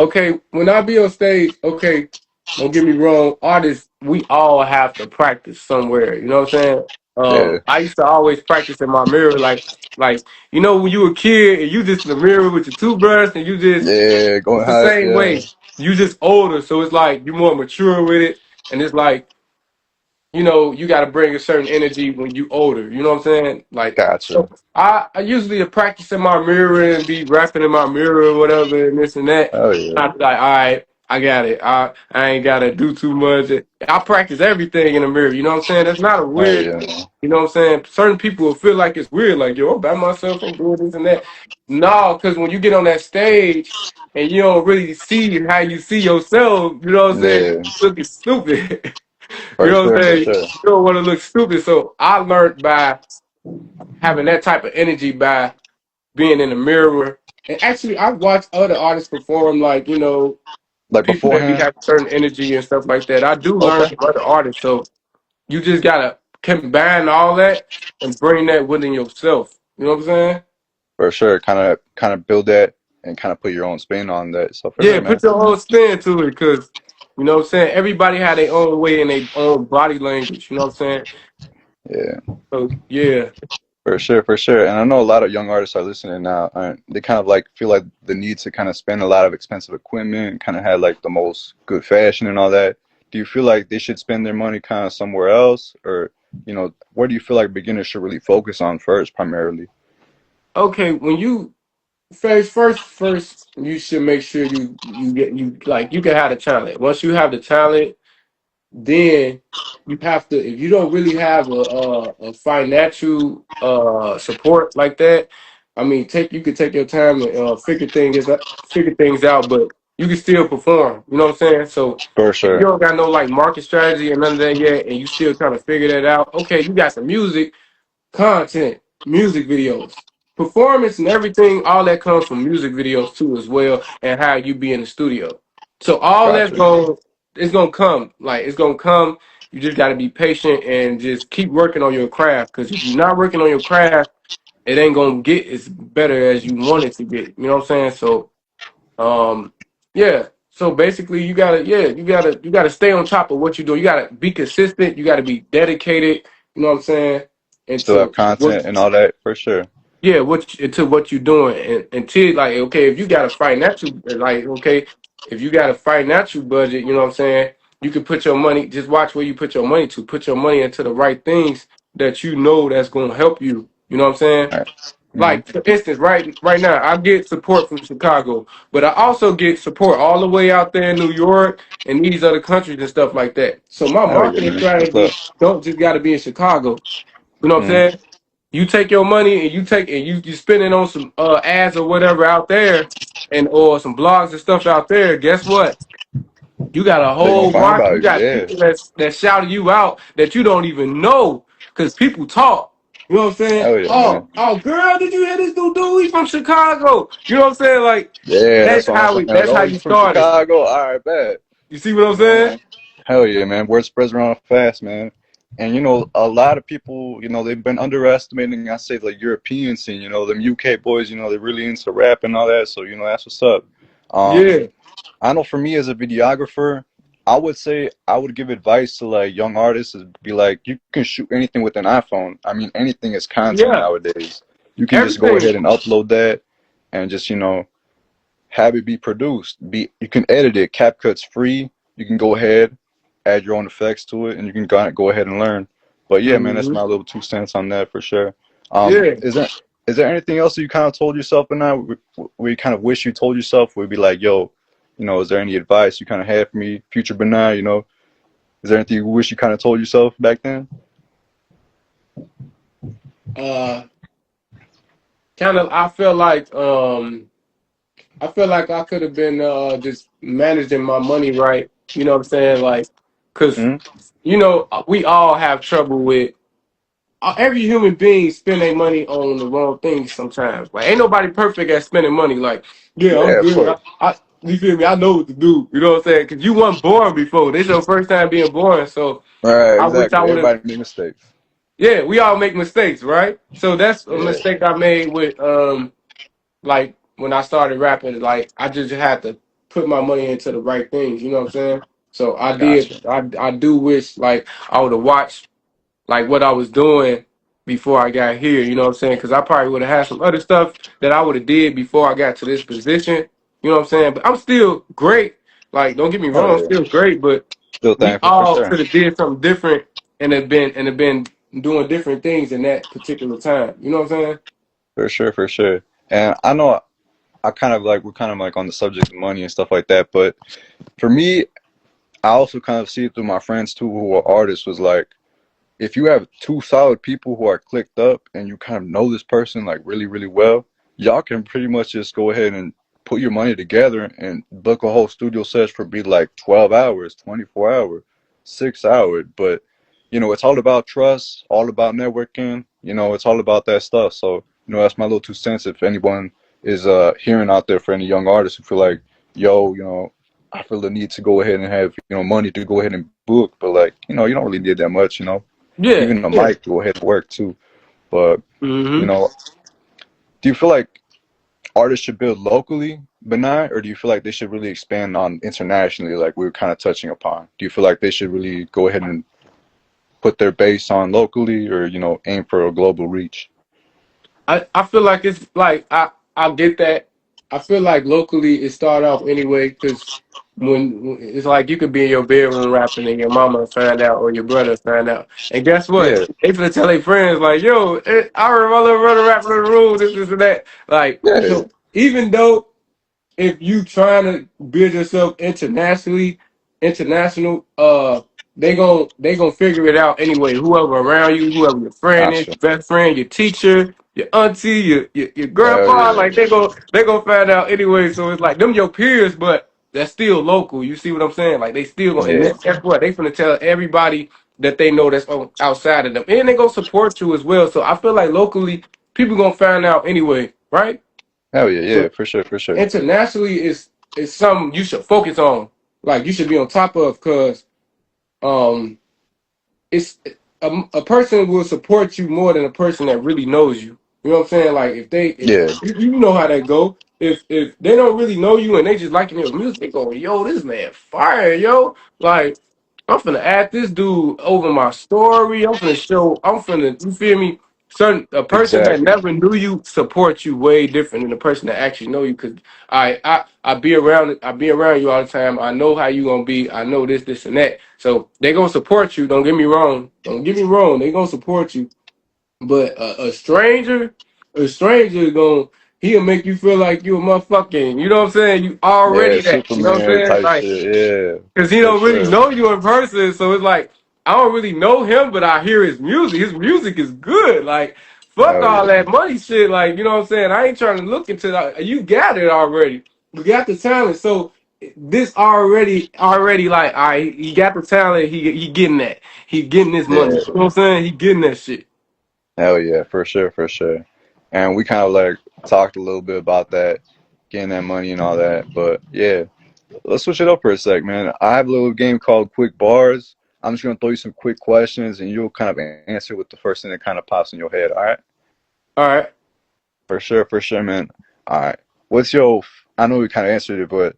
Okay, when I be on stage, okay, don't get me wrong, artists, we all have to practice somewhere. You know what I'm saying? Yeah. I used to always practice in my mirror, like when you were a kid and you just in the mirror with your toothbrush and you just Yeah, going it's the high, same yeah. way. You just older, so it's like you're more mature with it, and it's like you got to bring a certain energy when you older. You know what I'm saying? Like, Gotcha. so I usually practice in my mirror and be rapping in my mirror or whatever and this and that. Oh yeah. I be like, all right, I got it. I ain't gotta do too much. I practice everything in the mirror. You know what I'm saying? That's not a Oh weird yeah. thing. You know what I'm saying? Certain people will feel like it's weird, like yo, I'm by myself and doing this and that. No, because when you get on that stage and you don't really see how you see yourself, you know what I'm saying? Yeah. You looking stupid. You For know what I'm sure, for saying? sure. You don't want to look stupid. So I learned by having that type of energy by being in the mirror. And actually, I've watched other artists perform, like, Like people that be beforehand. having certain energy and stuff like that. I do learn Okay. from other artists. So you just got to combine all that and bring that within yourself. You know what I'm saying? For sure. Kind of build that and kind of put your own spin on that. So for sure, Yeah, man. put your own spin to it because, you know what I'm saying? Everybody had their own way and their own body language. You know what I'm saying? Yeah. So, yeah. For sure, for sure. And I know a lot of young artists are listening now. And they kind of like feel like the need to kind of spend a lot of expensive equipment and kind of have like the most good fashion and all that. Do you feel like they should spend their money kind of somewhere else? Or, where do you feel like beginners should really focus on first, primarily? Okay, when you first, you should make sure you get you can have the talent. Once you have the talent, then you have to. If you don't really have a financial support like that, I mean, you could take your time and figure things out, but you can still perform. You know what I'm saying? So For if you sure. don't got no like market strategy and none of that yet, and you still trying to figure that out, okay, you got some music content, music videos, performance, and everything. All that comes from music videos too, as well, and how you be in the studio. So all that's Gotcha. going, it's gonna come. Like it's gonna come. You just got to be patient and just keep working on your craft. Because if you're not working on your craft, it ain't gonna get as better as you want it to get. You know what I'm saying? So, um, yeah. So basically, you gotta stay on top of what you're doing. You gotta be consistent. You gotta be dedicated. You know what I'm saying? Still have Into what content and all that, for sure. yeah, to what you're doing, and to like, okay, if you got a financial, like, okay, if you got a financial budget, you know what I'm saying, you can put your money. Just watch where you put your money to. Put your money into the right things that you know that's gonna help you. You know what I'm saying? All right. Like for instance, right now, I get support from Chicago, but I also get support all the way out there in New York and these other countries and stuff like that. So my Hell yeah, marketing man. That's strategy up. don't just got to be in Chicago. You know what I'm Mm. saying? You take your money and you spend it on some ads or whatever out there and or some blogs and stuff out there. Guess what? You got a They gonna whole find market. about You you, got yeah. people that shouting you out that you don't even know because people talk. You know what I'm saying? Hell yeah, man. Oh, girl, did you hear this new dude? He's from Chicago. You know what I'm saying? Like Yeah, that's that's what I'm how saying. we. Like, That's how oh, you you from started. Chicago? All right, bet. You see what I'm You know, saying? man. Hell yeah, man. Word spreads around fast, man. And a lot of people, they've been underestimating, I say, the European scene, them UK boys, they're really into rap and all that. So, that's what's up. Um, Yeah, I know for me as a videographer, I would say I would give advice to like young artists is be like, you can shoot anything with an iPhone. I mean, anything is content yeah. nowadays. You can just go Everything. ahead and upload that and just, have it be produced. You can edit it. CapCut's free. You can go ahead, add your own effects to it, and you can go ahead and learn. But yeah, man, that's Hmm. my little 2 cents on that for sure. Yeah. Is there anything else that you kind of told yourself and now where you kind of wish you told yourself? Would be like, yo, is there any advice you kind of had for me, future Benai? Is there anything you wish you kind of told yourself back then? Uh, kind of. I feel like I could have been just managing my money right. You know what I'm saying? Like, cause Hmm. we all have trouble with every human being spend their money on the wrong things sometimes. Like, ain't nobody perfect at spending money. Like, yeah, I'm Yeah, of good. course. You feel me? I know what to do. You know what I'm saying? Cause you weren't born before. This your first time being born. So All right, I wish I exactly. would have. Everybody make mistakes. Yeah, we all make mistakes, right? So that's a Yeah, mistake I made with like when I started rapping. Like I just had to put my money into the right things. You know what I'm saying? So I gotcha. did. I do wish like I would have watched like what I was doing before I got here. You know what I'm saying? Because I probably would have had some other stuff that I would have did before I got to this position. You know what I'm saying? But I'm still great. Like don't get me Oh wrong, I'm yeah, still great. But still we thankful for all sure. could have did something different and have been doing different things in that particular time. You know what I'm saying? For sure, for sure. And I know I kind of like we're kind of like on the subject of money and stuff like that, but for me, I also kind of see it through my friends too who are artists was like if you have two solid people who are clicked up and you kind of know this person like really, really well, y'all can pretty much just go ahead and put your money together and book a whole studio session for be like 12 hours, 24 hours, 6 hours. But, it's all about trust, all about networking, it's all about that stuff. So, that's my little two cents. If anyone is hearing out there for any young artists who feel like, yo, I feel the need to go ahead and have, money to go ahead and book, but like, you don't really need that much. Yeah, Even the yeah. mic go ahead and work too. But you Hmm. know, do you feel like artists should build locally, Benai, or do you feel like they should really expand on internationally, like we were kind of touching upon? Do you feel like they should really go ahead and put their base on locally, or aim for a global reach? I feel like it's like I get that. I feel like locally it start off anyway because when it's like you could be in your bedroom rapping and your mama find out or your brother find out, and guess what? Yeah, They finna tell their friends like, "Yo, I heard my little brother rapping in the room, this and that." Like, yeah, so even though if you trying to build yourself international, they gonna figure it out anyway. Whoever around you, whoever your friend is, gotcha. your best friend, your teacher, your auntie, your Hell grandpa, yeah, like they gonna find out anyway. So it's like them your peers, but they're still local. You see what I'm saying? Like they still gonna and yeah, guess what? They finna tell everybody that they know that's outside of them, and they gonna support you as well. So I feel like locally, people gonna find out anyway, right? hell yeah, yeah, But for sure, for sure. internationally is something you should focus on. Like you should be on top of because um it's a person will support you more than a person that really knows you. You know what I'm saying? Like if Yeah, you know how that go. If they don't really know you and they just liking your music, they go, yo, this man fire, yo. Like I'm finna add this dude over my story. I'm finna, you feel me? A person that exactly. never knew you supports you way different than the person that actually know you. Cause I be around you all the time. I know how you gonna be. I know this, and that. So they gonna support you. Don't get me wrong. Don't get me wrong. They gonna support you. But a stranger he'll make you feel like you a motherfucking. You know what I'm saying? You Yeah, already that. You know what I'm Superman saying? type Like. shit. Yeah, Cause he for don't really sure. know you in person, so it's like I don't really know him, but I hear his music. His music is good. Like fuck Hell all yeah, that money shit. Like you know what I'm saying. I ain't trying to look into that. You got it already. You got the talent. So this already like all right. He got the talent. He getting that. He getting his money. yeah. You know what I'm saying? He getting that shit. Hell yeah, for sure, for sure. And we kind of like talked a little bit about that, getting that money and all that. But yeah, let's switch it up for a sec, man. I have a little game called Quick Bars. I'm just gonna throw you some quick questions, and you'll kind of answer with the first thing that kind of pops in your head. All right? All right. For sure, man. All right. What's your? I know we kind of answered it, but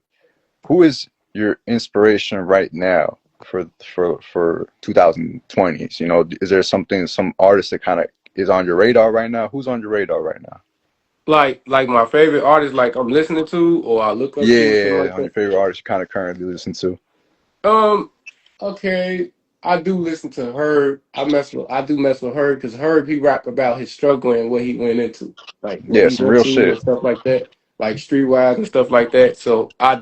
who is your inspiration right now for 2020s? Is there some artist that kind of is on your radar right now? Who's on your radar right now? Like my favorite artist, like I'm listening to or I look up to or something Yeah, like on your that. favorite artist you kind of currently listen to. Um, okay. I do listen to Herb. I do mess with Herb because Herb he rap about his struggle and what he went into, like what Yeah, he some went real through shit. and stuff like that, like streetwise and stuff like that. So I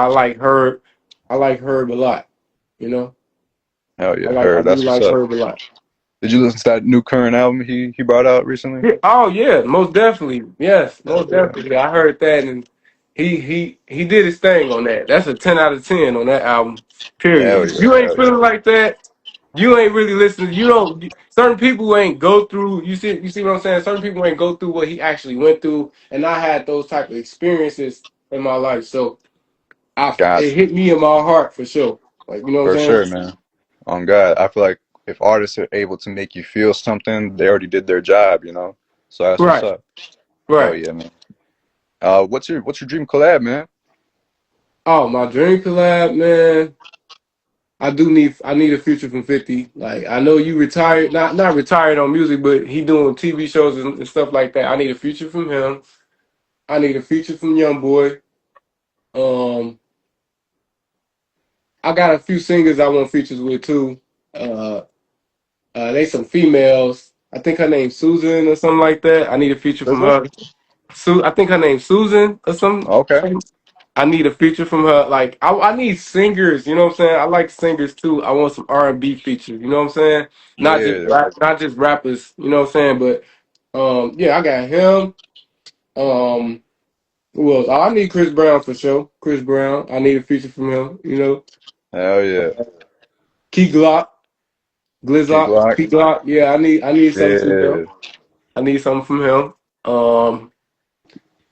like Herb. I like Herb a lot, you know. Hell yeah, I heard. do That's what's like up. Herb a lot. Did you listen to that new current album he brought out recently? Yeah. Oh yeah, most definitely. Yes, Hell most yeah. definitely. I heard that, and he did his thing on that. That's a 10 out of 10 on that album. Period. Hell If yeah. you ain't Hell yeah. feeling like that, you ain't really listening. You don't. Certain people ain't go through. You see what I'm saying? Certain people ain't go through what he actually went through, and I had those type of experiences in my life. So it Got you. hit me in my heart for sure. Like you know what For I'm saying? sure, man. On God. I feel like if artists are able to make you feel something, they already did their job, you know? So that's what's Right. up. Hell Right. yeah, man. What's your dream collab, man? Oh, my dream collab, man. I need a future from 50. Like I know you retired, not retired on music, but he doing TV shows and stuff like that. I need a future from him. I need a feature from Young Boy. Um, I got a few singers I want features with too. Uh, they some females. I think her name's Susan or something like that. I need a feature from Sizzle? her. I think her name's Susan or something. Okay. I need a feature from her. Like I need singers. You know what I'm saying? I like singers too. I want some R&B features. You know what I'm saying? Yeah. Not just rappers. You know what I'm saying? But yeah, I got him. Um, who else? Oh, I need Chris Brown for sure. Chris Brown. I need a feature from him. You know, Hell yeah. Key Glock, Key Glizzock, Glock. Key Glock. Yeah, I need something from him. Yeah. I need something from him.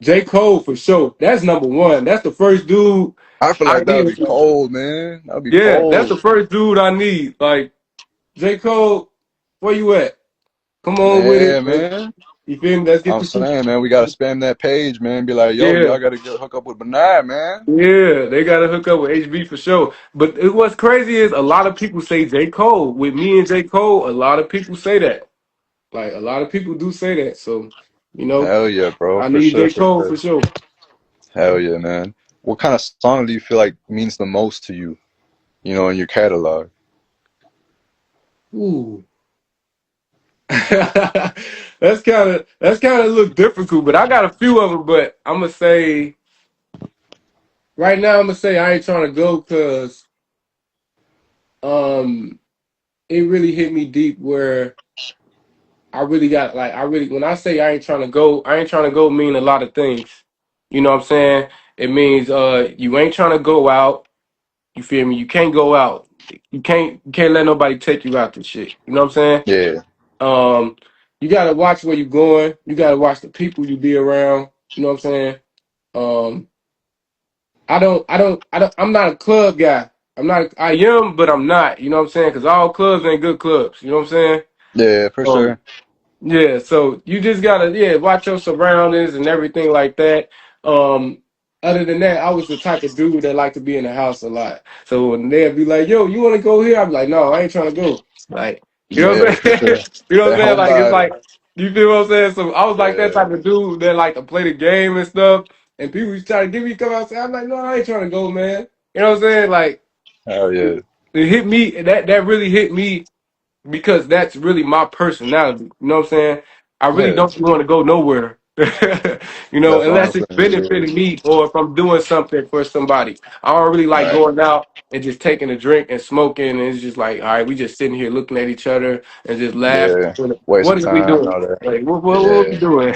J Cole for sure. That's number one. That's the first dude I feel I like that would need. be cold, man. That would be Yeah, that's the cold. first dude I need. Like J. Cole, where you at? Come on with Yeah, it. man. You feel me? Let's get I'm the feature. saying, man, we gotta spam that page, man. Be like, yo, Yeah, y'all gotta get hook up with Benai, man. yeah, they gotta hook up with HB for sure. But what's crazy is a lot of people say J. Cole. With me and J. Cole, a lot of people say that. Like a lot of people do say that. So, you know, Hell yeah, bro. I For need sure, J. for Cole sure. for sure. Hell yeah, man. What kind of song do you feel like means the most to you, in your catalog? Ooh. That's kind of a little difficult, but I got a few of them. But I'm gonna say right now, I'm gonna say I ain't trying to go because um it really hit me deep where I really got like I really when I say I ain't trying to go mean a lot of things. You know what I'm saying? It means you ain't trying to go out. You feel me? You can't go out. You can't let nobody take you out to shit. You know what I'm saying? Yeah, Um you gotta watch where you're going. You gotta watch the people you be around. You know what I'm saying? Um I'm not a club guy. I am, but I'm not. You know what I'm saying? Because all clubs ain't good clubs. You know what I'm saying? yeah, for Um, sure. yeah, so you just gotta watch your surroundings and everything like that. Um, other than that, I was the type of dude that liked to be in the house a lot. So when they'd be like, "Yo, you want to go here?" I'm like, "No, I ain't trying to go." Like, you know what I'm Yeah, for saying? sure. You know what That I'm saying? Like it's homebody. like you feel what I'm saying. So I was like that Yeah, type of dude that like to play the game and stuff. And people used to try to get me to come outside. I'm like, "No, I ain't trying to go, man." You know what I'm saying? Like hell yeah, it hit me. That really hit me because that's really my personality. You know what I'm saying? I really yeah. don't want to go nowhere. That's what I'm Unless it's saying. Yeah, benefiting me or if I'm doing something for somebody. I don't really like right. going out and just taking a drink and smoking and it's just like, all right, we just sitting here looking at each other and just laughing. Yeah, waste What of are we time and doing? all that. Like, what we Yeah, doing?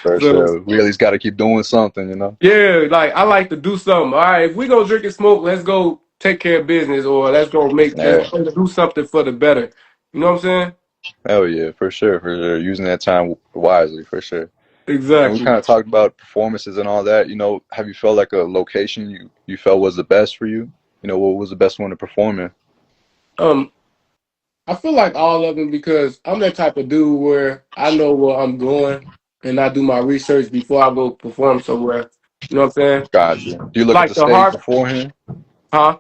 for So sure. We at least got to keep doing something. yeah, like I like to do something. All right, if we go drink and smoke, let's go take care of business or let's Yeah, do something for the better. You know what I'm saying? hell yeah, for sure, for sure. Using that time wisely, for sure. And we Exactly. kind of talked about performances and all that. Have you felt like a location you felt was the best for you? What was the best one to perform in? Um, I feel like all of them because I'm that type of dude where I know where I'm going and I do my research before I go perform somewhere. You know what I'm saying? Gotcha. Do you look at Like the the stage hard, beforehand? huh?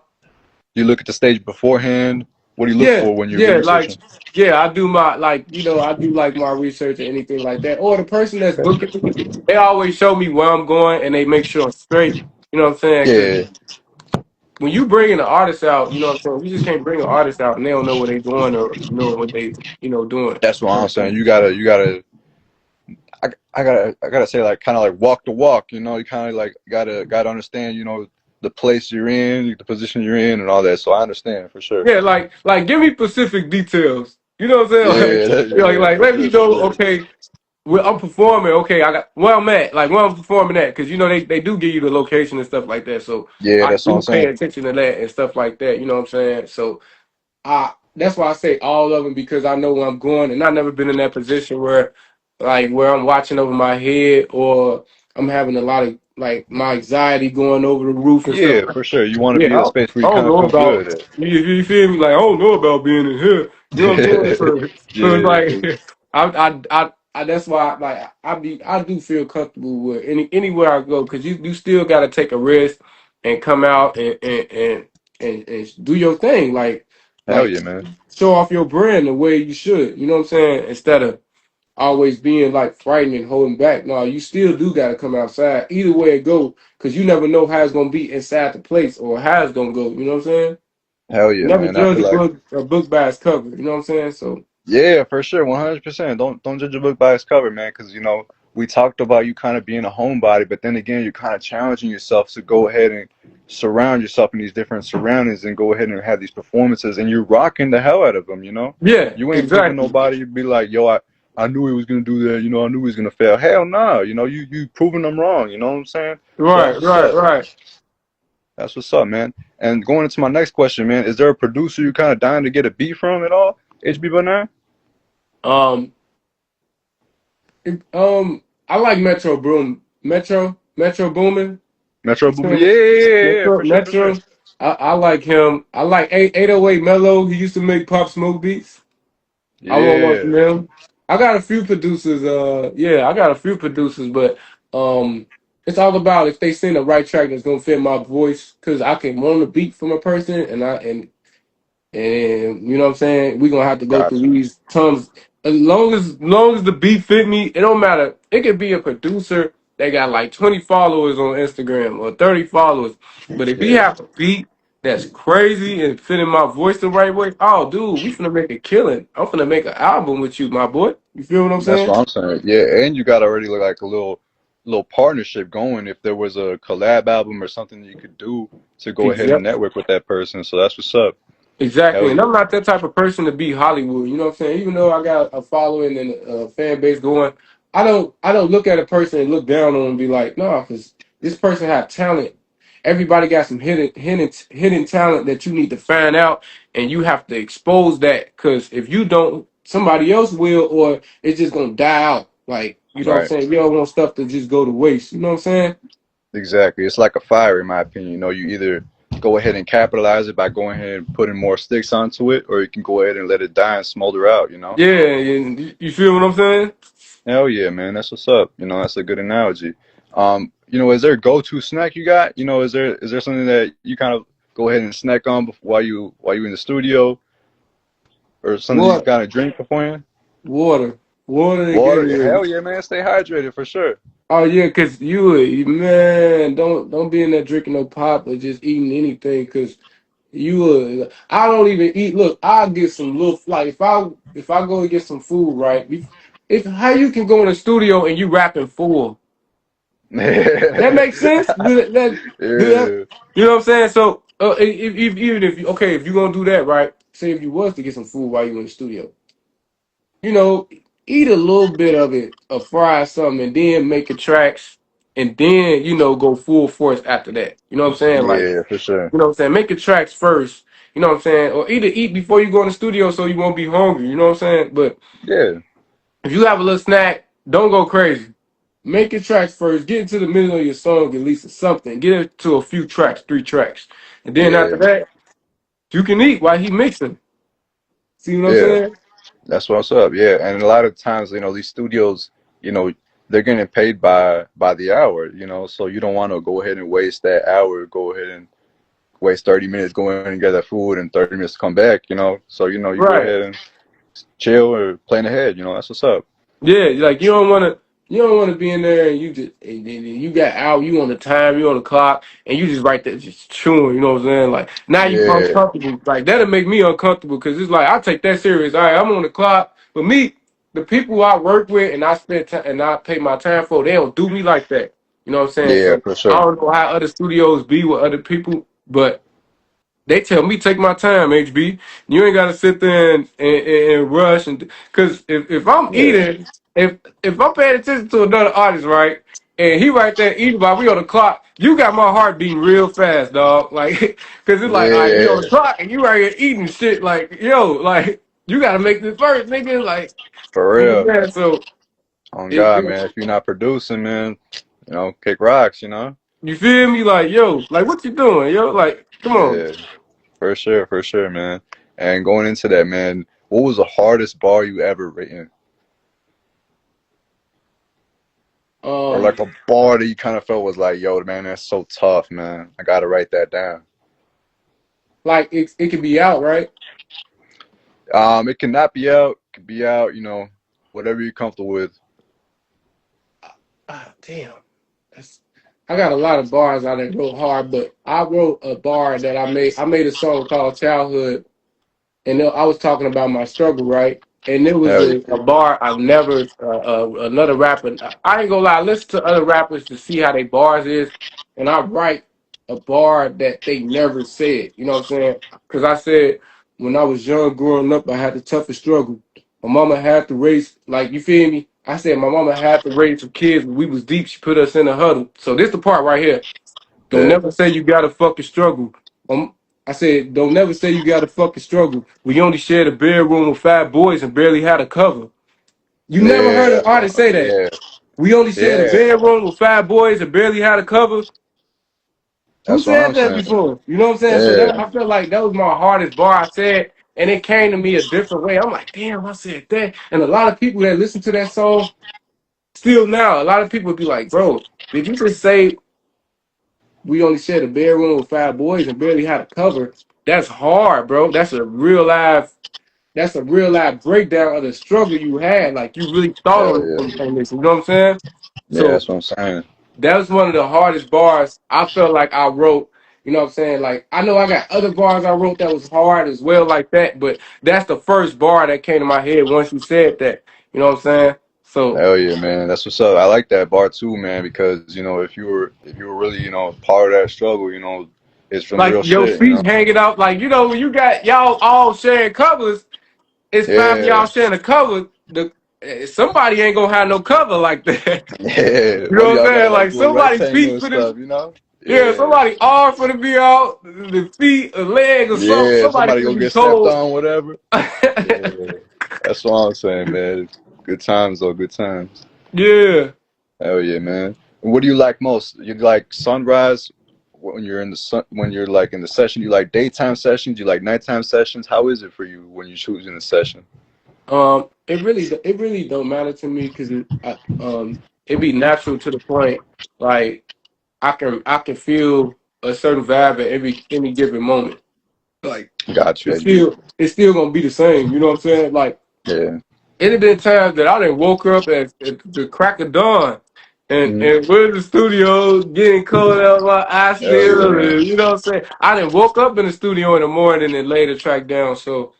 Do you look at the stage beforehand? What do you look Yeah, for when you're yeah, like researching? yeah, I do my I do like my research or anything like that. Or the person that's booking me, they always show me where I'm going and they make sure I'm straight. You know what I'm saying? Because Yeah, when you bring an artist out, you know what I'm saying. You just can't bring an artist out and they don't know what they're doing or know what they doing. that's what You know I'm what I'm saying. saying? You gotta. I gotta say like kind of like walk the walk. You kind of like gotta understand. the place you're in, the position you're in, and all that. So I understand for sure. Yeah, like give me specific details. You know what I'm saying? Yeah, yeah, Like for let me sure, for know. sure. Okay, where I'm performing. Okay, I got where I'm at. Like where I'm performing at, because you know they do give you the location and stuff like that. So Yeah, I that's what I'm do pay saying. attention to that and stuff like that. You know what I'm saying? So I that's why I say all of them because I know where I'm going, and I've never been in that position where, like, where I'm watching over my head or I'm having a lot of like my anxiety going over the roof and stuff. Yeah, for sure. You want to Yeah, be in a space where I you don't kind of know feel about good. you feel me? Like I don't know about being in here. You know what I'm saying? At. So it's Yeah, like I that's why like I do feel comfortable with anywhere I go because you still got to take a risk and come out and do your thing hell like yeah, man. show off your brand the way you should. You know what I'm saying? Instead of always being like frightened and holding back. No, you still do got to come outside. Either way it go, because you never know how it's gonna be inside the place or how it's gonna go. You know what I'm saying? Hell yeah, Never man. I judge feel like a book by its cover. You know what I'm saying? So yeah, for sure, 100%. Don't judge a book by its cover, man, because we talked about you kind of being a homebody, but then again, you're kind of challenging yourself to go ahead and surround yourself in these different surroundings and go ahead and have these performances, and you're rocking the hell out of them. yeah, You ain't proving exactly. nobody to be like, yo, I knew he was gonna do that. I knew he was gonna fail. Hell no, you proving them wrong. You know what I'm saying? So that's Right, what's right, up. right. That's what's up, man. And going into my next question, man, is there a producer you kind of dying to get a beat from at all? HB Banana? Um, I like Metro Boomin. Metro You Boomin? feel Yeah, me? yeah, yeah, yeah, yeah, Metro, for sure, for sure. Metro. I like him. I like 808 Mello. He used to make Pop Smoke beats. I want one from Yeah, him. I got a few producers. Yeah, I got a few producers, but um, it's all about if they send the right track that's gonna fit my voice, because I can want a beat from a person, and you know what I'm saying? We're gonna have to go through gotcha. these tons. As long as the beat fit me, it don't matter. It could be a producer that got like 20 followers on Instagram or 30 followers. But if he Yeah, have a beat that's crazy and fitting my voice the right way, oh dude, we finna make a killing. I'm finna make an album with you, my boy. You feel what I'm that's saying? what I'm saying. Yeah, and you got already look like a little partnership going if there was a collab album or something that you could do to go ahead and Exactly. network with that person. So that's what's up. Exactly, Hell and yeah. I'm not that type of person to be Hollywood. You know what I'm saying? Even though I got a following and a fan base going, I don't look at a person and look down on them and be like, no, because this person have talent. Everybody got some hidden talent that you need to find out, and you have to expose that. Because if you don't, somebody else will, or it's just gonna die out. Like you know what I'm Right. saying? You don't want stuff to just go to waste. You know what I'm saying? Exactly. It's like a fire, in my opinion. You either go ahead and capitalize it by going ahead and putting more sticks onto it, or you can go ahead and let it die and smolder out. Yeah, you feel what I'm saying? Hell yeah, man. That's what's up. That's a good analogy. Is there a go-to snack you got? Is there something that you kind of go ahead and snack on while you in the studio, or something you What? kind of drink beforehand? Water and Water. Hell Gatorade. yeah, man. Stay hydrated for sure. Oh yeah, cause man, don't be in there drinking no pop or just eating anything, cause I don't even eat. Look, I'll get some little like if I go and get some food, right? If how you can go in the studio and you rapping full, that makes sense. Do that, Yeah. you know what I'm saying? So even if if you gonna do that, right? Say if you was to get some food while you in the studio, you know, eat a little bit of it or fry something and then make your tracks and then, go full force after that. You know what I'm saying? Like, Yeah, for sure. you know what I'm saying? Make your tracks first. You know what I'm saying? Or either eat before you go in the studio so you won't be hungry. You know what I'm saying? But Yeah. if you have a little snack, don't go crazy. Make your tracks first. Get into the middle of your song at least or something. Get it to a few tracks, 3 tracks. And then after Yeah. that, you can eat while he mixing. See what I'm Yeah. saying? That's what's up. Yeah, and a lot of times, these studios, you know, they're getting paid by the hour. So you don't want to go ahead and waste that hour. Go ahead and waste 30 minutes going and get that food and 30 minutes to come back. So you go Right. ahead and chill or plan ahead. That's what's up. Yeah, like you don't wanna be in there and you just and then you got out, you on the time, you on the clock, and you just right there just chewing, you know what I'm saying? Like now you Yeah, uncomfortable. Like that'll make me uncomfortable because it's like I take that serious. All right, I'm on the clock. But me, the people I work with and I spend time and I pay my time for, they don't do me like that. You know what I'm saying? Yeah, So for I sure. don't know how other studios be with other people, but they tell me take my time, HB. You ain't gotta sit there and rush and because if I'm Yeah, eating, if I'm paying attention to another artist, right, and he right there eating while we on the clock, you got my heart beating real fast, dog. Like, cause it's like, all right, we on the yeah, clock and you right here eating shit. Like, yo, like you gotta make this first, nigga. Like, for you real. know, so On it, God, it man. If you're not producing, man, kick rocks. you feel me? Like, yo, like what you doing, yo? Like, come on. Yeah, for sure, man. And going into that, man, what was the hardest bar you ever written? Or Um, like a bar that you kind of felt was like, yo, man, that's so tough, man. I gotta write that down. like it could be out, right? It cannot be out. It could be out, whatever you're comfortable with. Ah, damn. That's, I got a lot of bars I didn't wrote hard, but I wrote a bar that I made. I made a song called Childhood, and I was talking about my struggle, right? And it was Hell yeah. a bar I've never another rapper. I ain't gonna lie, I listen to other rappers to see how they bars is, and I write a bar that they never said. You know what I'm saying? Because I said when I was young, growing up, I had the toughest struggle. My mama had to raise, like you feel me? I said my mama had to raise some kids. When we was deep. She put us in a huddle. So this the part right here. Don't Yeah. never say you gotta fucking struggle. I said, don't never say you gotta fucking struggle. We only shared a bedroom with 5 boys and barely had a cover. You never Yeah, heard an artist say that. yeah, We only shared a yeah. bedroom with 5 boys and barely had a cover. Who That's what said I'm that saying. before? You know what I'm saying? So Yeah, that I feel like that was my hardest bar I said, and it came to me a different way. I'm like, damn, I said that. And a lot of people that listen to that song, still now, a lot of people be like, bro, did you just say we only shared a bedroom with 5 boys and barely had a cover? That's hard, bro. That's a real life breakdown of the struggle you had. Like you really thought hell yeah. on this. You know what I'm saying? Yeah, So that's what I'm saying. that was one of the hardest bars I felt like I wrote. You know what I'm saying? Like I know I got other bars I wrote that was hard as well, like that. But that's the first bar that came to my head once you said that. You know what I'm saying? So Hell yeah, man. That's what's up. I like that bar too, man, because if you were really, part of that struggle, it's some like real your shit. feet hanging out, like when you got y'all all sharing covers, it's five of Yeah, y'all sharing a cover. Somebody ain't gonna have no cover like that. yeah. You One know of what I'm y'all got saying? like Like do a somebody's rectangle feet and for this. stuff. Yeah, Yeah, somebody arm for to be out, the feet, a leg, or something. yeah. Somebody Somebody go finna be get stepped cold. on, whatever. Yeah, that's what I'm saying, man. Good times though, good times. Yeah. Hell yeah, man. And what do you like most? You like sunrise when you're in the sun, when you're like in the session? You like daytime sessions? You like nighttime sessions? How is it for you when you're choosing a session? It really don't matter to me because it be natural to the point. Like I can feel a certain vibe at any given moment. Like Got you, it's HB. still gonna be the same. You know what I'm saying? Like Yeah. it had been times that I didn't woke up at the crack of dawn. Mhm. And we're in the studio getting cold out my eye Hell yeah, still, man. and you know what I'm saying? I didn't woke up in the studio in the morning and laid the track down. So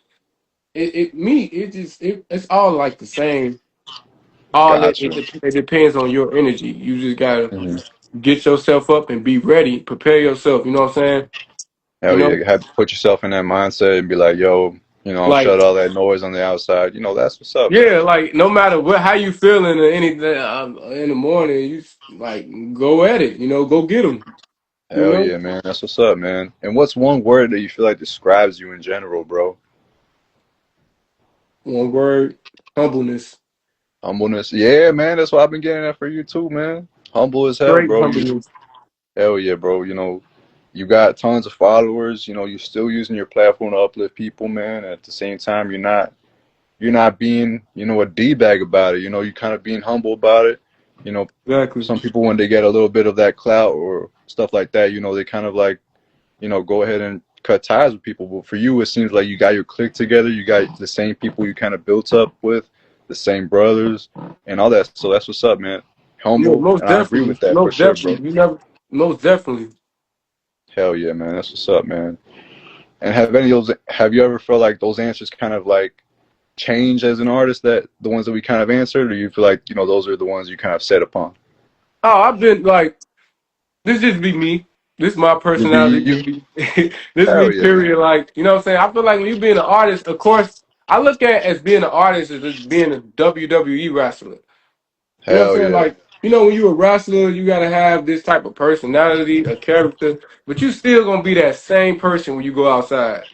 it's all like the same. All Got you. it depends on your energy. You just gotta Mhm. get yourself up and be ready, prepare yourself. You know what I'm saying? You Hell yeah. know, You have to put yourself in that mindset and be like, yo, like shut all that noise on the outside. That's what's up, man. yeah, like no matter how you feeling or anything in the morning, you like go at it. You know, go get them. You Hell know, yeah, man. That's what's up, man. And what's one word that you feel like describes you in general, bro? one word, humbleness, Humbleness. Yeah, man. That's what I've been getting at for you too, man. Humble as hell, great bro. humbleness. Hell yeah, bro. You got tons of followers. You're still using your platform to uplift people, man. At the same time, you're not being, a D-bag about it. You're kind of being humble about it. You know, Exactly. some people when they get a little bit of that clout or stuff like that, they kind of like, go ahead and cut ties with people. But for you, it seems like you got your clique together. You got the same people you kind of built up with, the same brothers, and all that. So that's what's up, man. Yeah, Humble, most and I agree definitely, with that for most sure, bro. definitely. You never, most definitely. Hell yeah, man. That's what's up, man. And have you ever felt like those answers kind of like change as an artist, that the ones that we kind of answered, or you feel like, those are the ones you kind of set upon? Oh, I've been like this. Just be me. This is my Just be personality. you. Just be this Hell me. yeah, man. Period. Like you know what I'm saying. I feel like when you being an artist, of course, I look at as being an artist as just being a WWE wrestler. You know what I'm Hell saying? yeah. Like, you know, when you're a wrestler, you gotta have this type of personality, a character, but you still gonna be that same person when you go outside.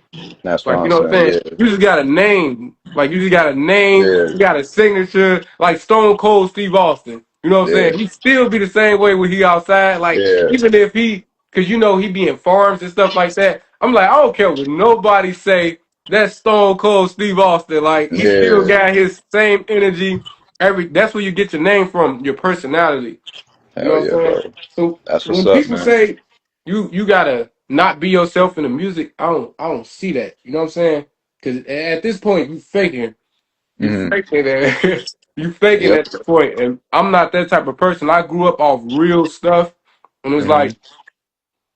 That's what Like, you I'm know what I'm saying. saying? Yeah, You just got a name. Like, you just got a name, yeah, you got a signature, like Stone Cold Steve Austin. You know what I'm saying? yeah, He still be the same way when he outside. Like, yeah, even if he, cause you know he be in farms and stuff like that. I'm like, I don't care what nobody say. That's Stone Cold Steve Austin. Like, he still yeah. got his same energy. That's where you get your name from, your personality. You know Hell what I'm yeah, saying? bro. So That's what's when up, people man. say you gotta not be yourself in the music, I don't see that. You know what I'm saying? Because at this point you faking, you Hmm. faking that, you faking Yep. at the point, and I'm not that type of person. I grew up off real stuff, and it's Hmm. like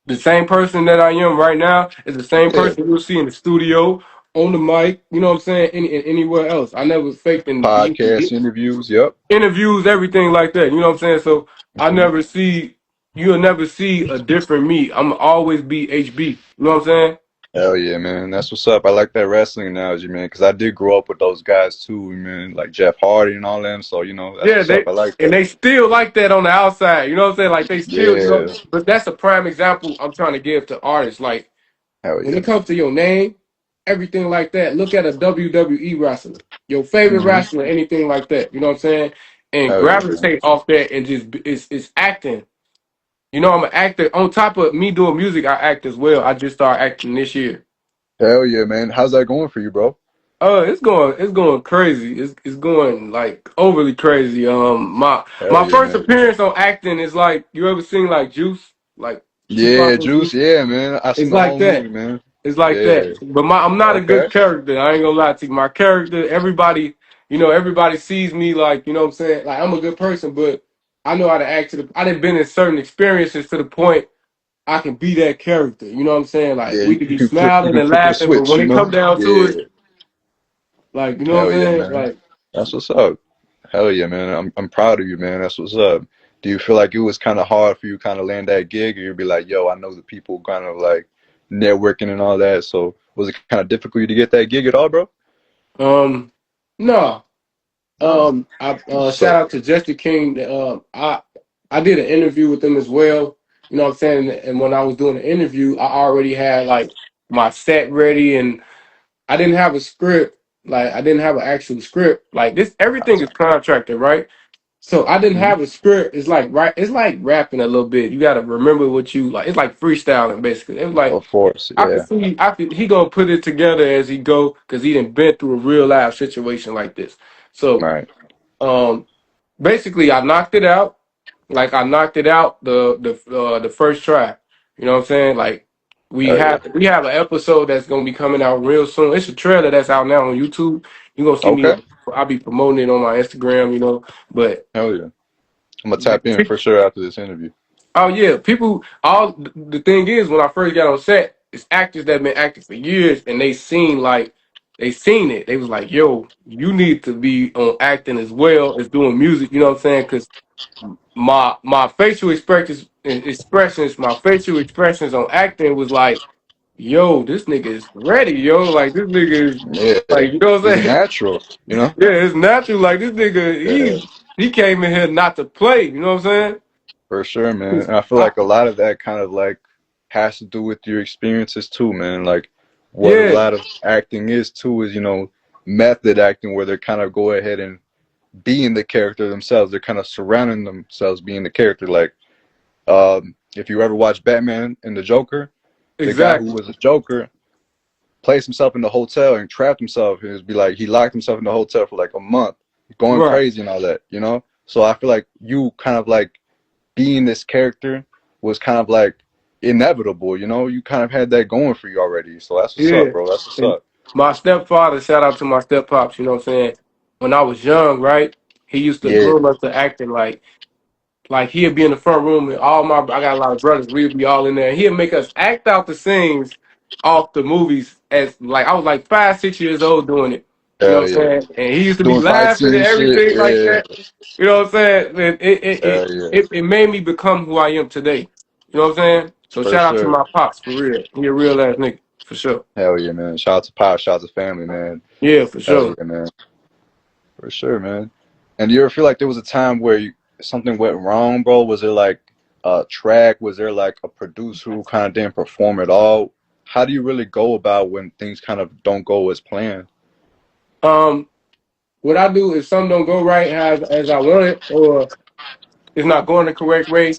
the same person that I am right now is the same Yeah. person you'll see in the studio, on the mic. You know what I'm saying? Anywhere else, I never faked in Podcast interviews. Yep. interviews, everything like that. You know what I'm saying? So I Hmm. never see you'll never see a different me. I'm always be HB. You know what I'm saying? Hell yeah, man. That's what's up. I like that wrestling analogy, man, because I did grow up with those guys too, man, like Jeff Hardy and all them. So, that's Yeah, what's up. they I like and that. they still like that on the outside. You know what I'm saying? Like they still, Yeah. but that's a prime example I'm trying to give to artists. Like Hell when yeah. it comes to your name, everything like that, look at a WWE wrestler, your favorite Hmm. wrestler, anything like that. You know what I'm saying? And Hell yeah, man. gravitate off that and just it's acting. You know, I'm an actor. On top of me doing music, I act as well. I just started acting this year. Hell yeah, man. How's that going for you, bro? It's going crazy. It's going like overly crazy. My Hell my yeah, first man. appearance on acting is like you ever seen like Juice, like Yeah, Tupac and Juice. Juice. Yeah, man. I seen It's the like whole movie, that. man. It's like that. Yeah. But I'm not a Okay. good character. I ain't gonna lie to you. My character, everybody, everybody sees me like, you know what I'm saying? Like I'm a good person, but I know how to act I done been in certain experiences to the point I can be that character. You know what I'm saying? Like Yeah, we you, could you be can flip. You smiling can and flip the laughing, but switch. when it come down to it, Yeah. like you know what Hell I'm yeah, saying? man. Like That's what's up. Hell yeah, man. I'm proud of you, man. That's what's up. Do you feel like it was kind of hard for you kind of land that gig, or you'd be like, yo, I know the people kind of like networking and all that. So was it kind of difficult for you to get that gig at all, bro? um no. I What's shout up? out to Jesse King. I did an interview with him as well. You know what I'm saying? And when I was doing the interview, I already had like my set ready, and I didn't have a script. Like I didn't have an actual script. Like this, everything is contracted, right? So I didn't Mhm. have a script. It's like right. It's like rapping a little bit. You got to remember what you like. It's like freestyling basically. It was like Of course, I could yeah. see. He gonna put it together as he go because he didn't been through a real life situation like this. So Right. um, basically, I knocked it out. Like I knocked it out the first try. You know what I'm saying? Like Hell yeah. we have an episode that's gonna be coming out real soon. It's a trailer that's out now on YouTube. You're gonna see me. Okay. I'll be promoting it on my Instagram. But Hell yeah. I'm gonna tap in for sure after this interview. oh yeah, people. All the thing is, when I first got on set, it's actors that been acting for years, and they seen it. They was like, "Yo, you need to be on acting as well as doing music." You know what I'm saying? Because my facial facial expressions on acting was like, "Yo, this nigga is ready, yo. Like this nigga is Yeah. like, you know what I'm It's saying? natural, you know? Yeah, it's natural. Like this nigga, Yeah. he came in here not to play. You know what I'm For sure, man. saying? And I feel like a lot of that kind of like has to do with your experiences too, man. Like what a Yeah, lot of acting is too is, method acting where they kind of go ahead and being the character themselves. They're kind of surrounding themselves being the character. Like, if you ever watch Batman and the Joker, the guy who exactly. was a Joker placed himself in the hotel and trapped himself. And it'd be like he locked himself in the hotel for like a month, going Right. crazy and all that. So I feel like you kind of like being this character was kind of like inevitable. You kind of had that going for you already. So that's what's up, Yeah. bro. That's what's And up. my stepfather, shout out to my step pops, you know what I'm saying? When I was young, right? He used to Yeah. groom us to acting like he'd be in the front room and I got a lot of brothers, we'd be all in there. He'd make us act out the scenes off the movies as like I was like 5, 6 years old doing it. You know Hell what I'm yeah. saying? And he used to be Doing fight laughing and scene shit. everything like Yeah. that. You know what I'm saying? And Hell yeah. it made me become who I am today. You know what I'm saying? So For shout out to sure. my pops for real. He a real ass nigga for sure. Hell yeah, man. Shout out to Power, shout out to family, man. Yeah, for Hell sure. yeah, man. For sure, man. And do you ever feel like there was a time where something went wrong, bro? Was there like a track? Was there like a producer who kind of didn't perform at all? How do you really go about when things kind of don't go as planned? Um, what I do if something don't go right as I want it, or it's not going the correct way,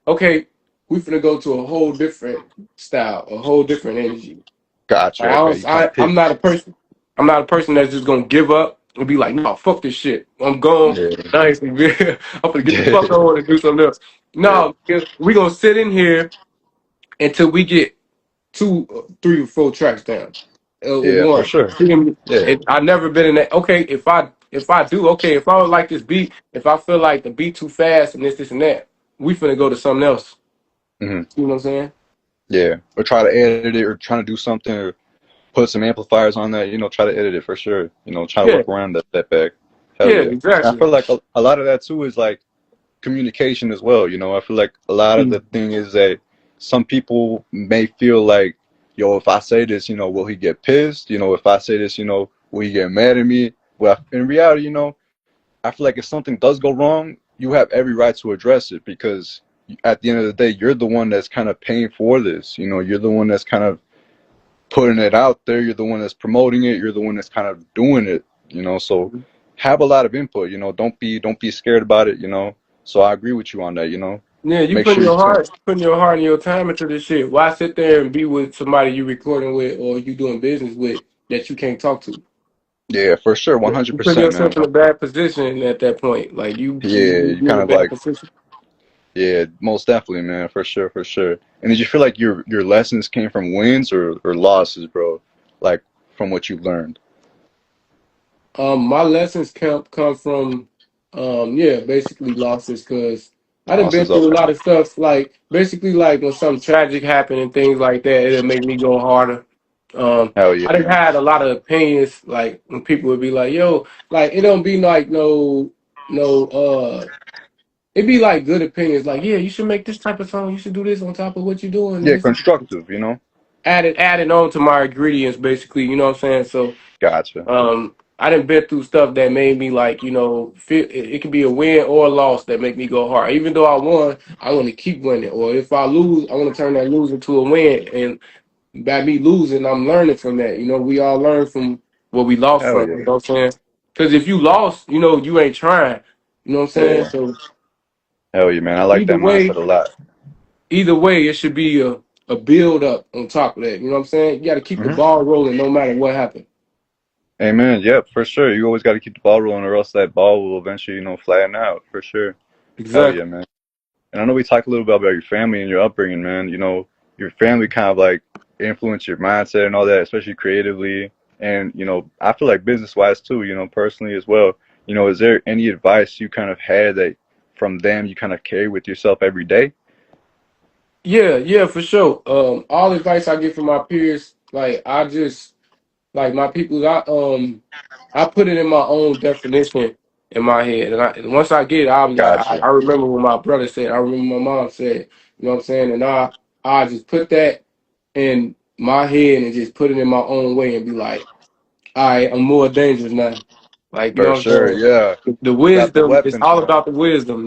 okay, we finna go to a whole different style, a whole different energy. Gotcha. Like, Okay, you kind of I'm pick. not a person. I'm not a person that's just gonna give up and be like, no, fuck this shit. I'm gone. Yeah. Nice. I'm gonna get the fuck on and do something else. Yeah. No, we gonna sit in here until we get two, 3 or 4 tracks down, or Yeah, for one. sure. You know what Yeah. I never been in that. Okay, if I do, okay, if I would like this beat, if I feel like the beat too fast and this and that, we finna go to something else. Hmm. You know what I'm saying? Yeah. Or try to edit it or trying to do something or put some amplifiers on that, try to edit it for sure. Try to Yeah, work around that back. Hell yeah, yeah. I exactly. feel like a lot of that too is like communication as well. I feel like a lot of the Mhm. thing is that some people may feel like, yo, if I say this, will he get pissed? If I say this, will he get mad at me? Well, in reality, I feel like if something does go wrong, you have every right to address it because at the end of the day, you're the one that's kind of paying for this. You're the one that's kind of putting it out there. You're the one that's promoting it. You're the one that's kind of doing it. So have a lot of input. Don't be scared about it. So I agree with you on that. Yeah, you Make sure you can. putting your heart and your time into this shit. Why sit there and be with somebody you recording with or you doing business with that you can't talk to? Yeah, for sure, one You hundred putting percent, man. yourself in a bad position at that point. Like Yeah, you you're in kind a of bad like, position. yeah, most definitely, man, for sure, for sure. And did you feel like your lessons came from wins or losses, bro? Like from what you learned, My lessons come from, yeah, basically losses because I done been losses. through a Okay, lot of stuff. Like basically, like when something tragic happened and things like that, it'll make me go harder. hell yeah, I done had a lot of opinions. Like when people would be like, "Yo," like it don't be like no. It be like good opinions. Like, yeah, you should make this type of song. You should do this on top of what you're doing. And yeah, this constructive. added on to my ingredients, basically. You know what I'm saying? So Gotcha. I done been through stuff that made me like, feel it could be a win or a loss that make me go hard. Even though I won, I want to keep winning. Or if I lose, I want to turn that losing to a win. And by me losing, I'm learning from that. We all learn from what we lost Hell from. You yeah, know what I'm saying? Because if you lost, you ain't trying. You know what I'm saying? yeah, So hell yeah, man. I like either that mindset way, a lot. either way, it should be a build up on top of that. You know what I'm saying? You got to keep the Hmm. ball rolling no matter what happens. Amen. Yep, for sure. You always got to keep the ball rolling, or else that ball will eventually, flatten out. For sure. Hell yeah, Exactly. man. And I know we talked a little bit about your family and your upbringing, man. Your family kind of like influenced your mindset and all that, especially creatively. And, I feel like business wise too, personally as well. Is there any advice you kind of had that from them you kind of carry with yourself every day? Yeah, yeah, for sure. All advice I get from my peers, like I just like my people, I put it in my own definition in my head, and once I get it, I'll be like, I Gotcha. remember what my brother said, I remember my mom said, you know what I'm saying, and I just put that in my head and just put it in my own way and be like, all right, I'm more dangerous now, like you know For what I'm sure. saying. Yeah. The You got the wisdom, it's weapons all now. about the wisdom.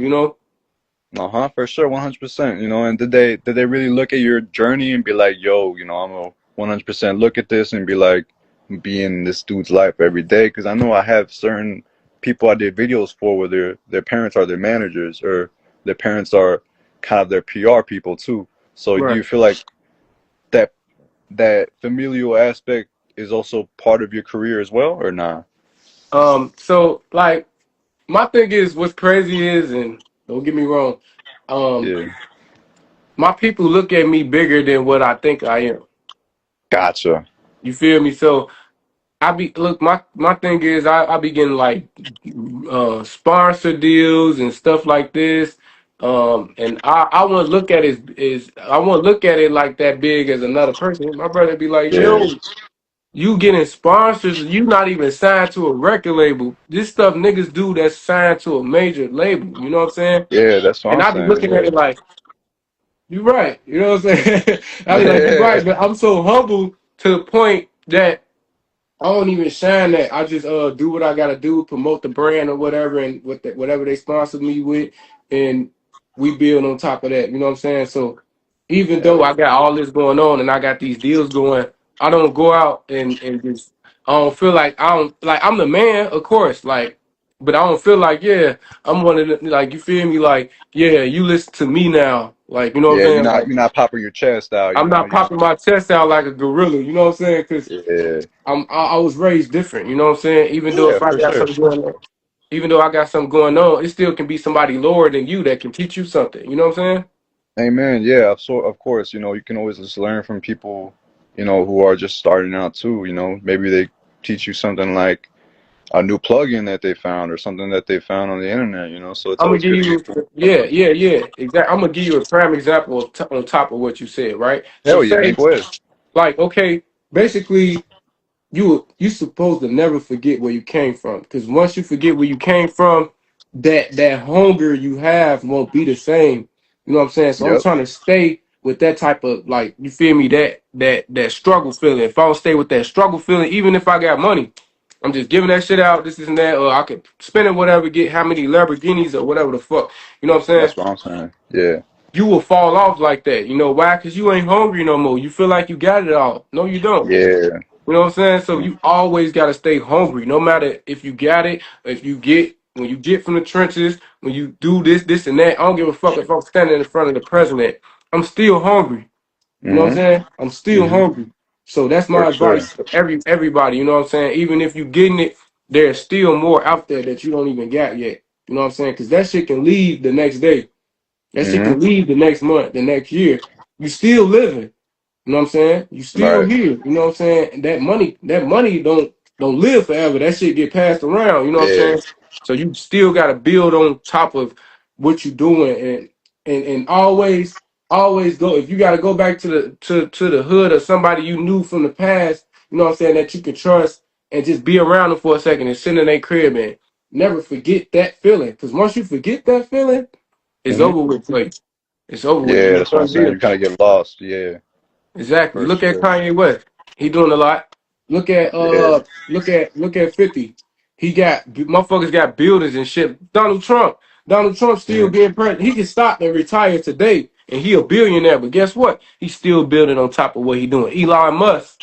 Uh-huh, for sure, 100%. And did they really look at your journey and be like, yo, I'm a 100% look at this and be in this dude's life every day? Because I know I have certain people I did videos for where their parents are their managers or their parents are kind of their PR people too. So do Right. you feel like that that familial aspect is also part of your career as well, or not? So like. My thing is, what's crazy is, and don't get me wrong, um, Yeah, my people look at me bigger than what I think I am. gotcha. You feel me? So my thing is, I be getting like sponsor deals and stuff like this, and I want to look at it is I want to look at it like that big as another person. My brother be like, Yeah, yo. You getting sponsors, you not even signed to a record label. This stuff niggas do that's signed to a major label. You know what I'm saying? Yeah, that's what And I'm I be saying. looking at it like, you right. You know what I'm saying? I be like, you Yeah. right, but I'm so humble to the point that I don't even shine that. I just do what I gotta do, promote the brand or whatever, and with whatever they sponsor me with, and we build on top of that. You know what I'm saying? So even Hell though yeah. I got all this going on and I got these deals going, I don't go out and just I don't feel like I don't like I'm the man, of course, like, but I don't feel like yeah I'm one of the like you feel me like yeah you listen to me now like you know what I'm Yeah, saying like you're not popping your chest out, you I'm know. not You're popping my chest out like a gorilla. You know what I'm saying? 'Cause yeah. I was raised different, you know what I'm saying? Even though Yeah, if I for got sure. something going on, even though I got something going on, it still can be somebody lower than you that can teach you something. You know what I'm saying? Amen. Yeah, of course, you know, you can always just learn from people, you know, who are just starting out too, you know. Maybe they teach you something like a new plugin that they found or something that they found on the internet, you know. So it's I'm gonna always give good to you, get from stuff yeah, like yeah, yeah, exactly. I'm gonna give you a prime example of on top of what you said, right? that. So Hell yeah, man. say, Go ahead. like, okay, basically, you supposed to never forget where you came from because once you forget where you came from, that hunger you have won't be the same. You know what I'm saying? So I'm Yep. trying to stay with that type of like you feel me that struggle feeling. If I don't stay with that struggle feeling, even if I got money, I'm just giving that shit out. This and that, or I could spend it whatever, get how many Lamborghinis or whatever the fuck. You know what I'm saying? That's what I'm saying. Yeah. You will fall off like that. You know why? Because you ain't hungry no more. You feel like you got it all. No, you don't. Yeah. You know what I'm saying? So Mm-hmm. you always got to stay hungry, no matter if you got it, if you get when you get from the trenches, when you do this, this, and that. I don't give a fuck if I'm standing in front of the president. I'm still hungry. You know what I'm Mm-hmm. saying? I'm still Mm-hmm. hungry. So that's For my sure. advice to everybody. You know what I'm saying? Even if you getting it, there's still more out there that you don't even got yet. You know what I'm saying? Because that shit can leave the next day. That shit Mm-hmm. can leave the next month, the next year. You still living. You know what I'm saying? You still Right. here. You know what I'm saying? And that money don't live forever. That shit get passed around. You know what I'm Yeah. saying? So you still got to build on top of what you're doing, and always go. If you got to go back to the hood or somebody you knew from the past, you know what I'm saying, that you can trust, and just be around them for a second and sit in their crib and never forget that feeling. Because once you forget that feeling, it's Mm-hmm. over with. Like it's over with. Yeah, You that's what I'm done saying. deal. You kind of get lost. Yeah, Exactly. for Look at sure. Kanye West. He doing a lot. Look at Yeah. look at 50. He got motherfuckers got buildings and shit. Donald Trump. Donald Trump still Mm-hmm. being president. He can stop and retire today, and he a billionaire. But guess what? He's still building on top of what he doing. Elon Musk.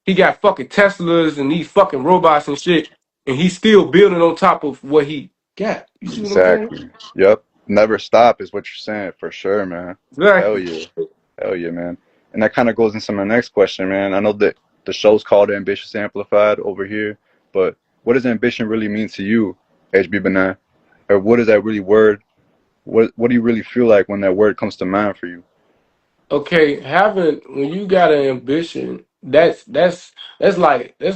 He got fucking Teslas and these fucking robots and shit, and he's still building on top of what he got. You see what I'm saying? Exactly. Yep. Never stop is what you're saying for sure, man. Hell Exactly. yeah. Hell yeah, man. And that kind of goes into my next question, man. I know that the show's called Ambitious Amplified over here, but what does ambition really mean to you, HB Banan? Or what is that really word? What do you really feel like when that word comes to mind for you? Okay, having when you got an ambition, that's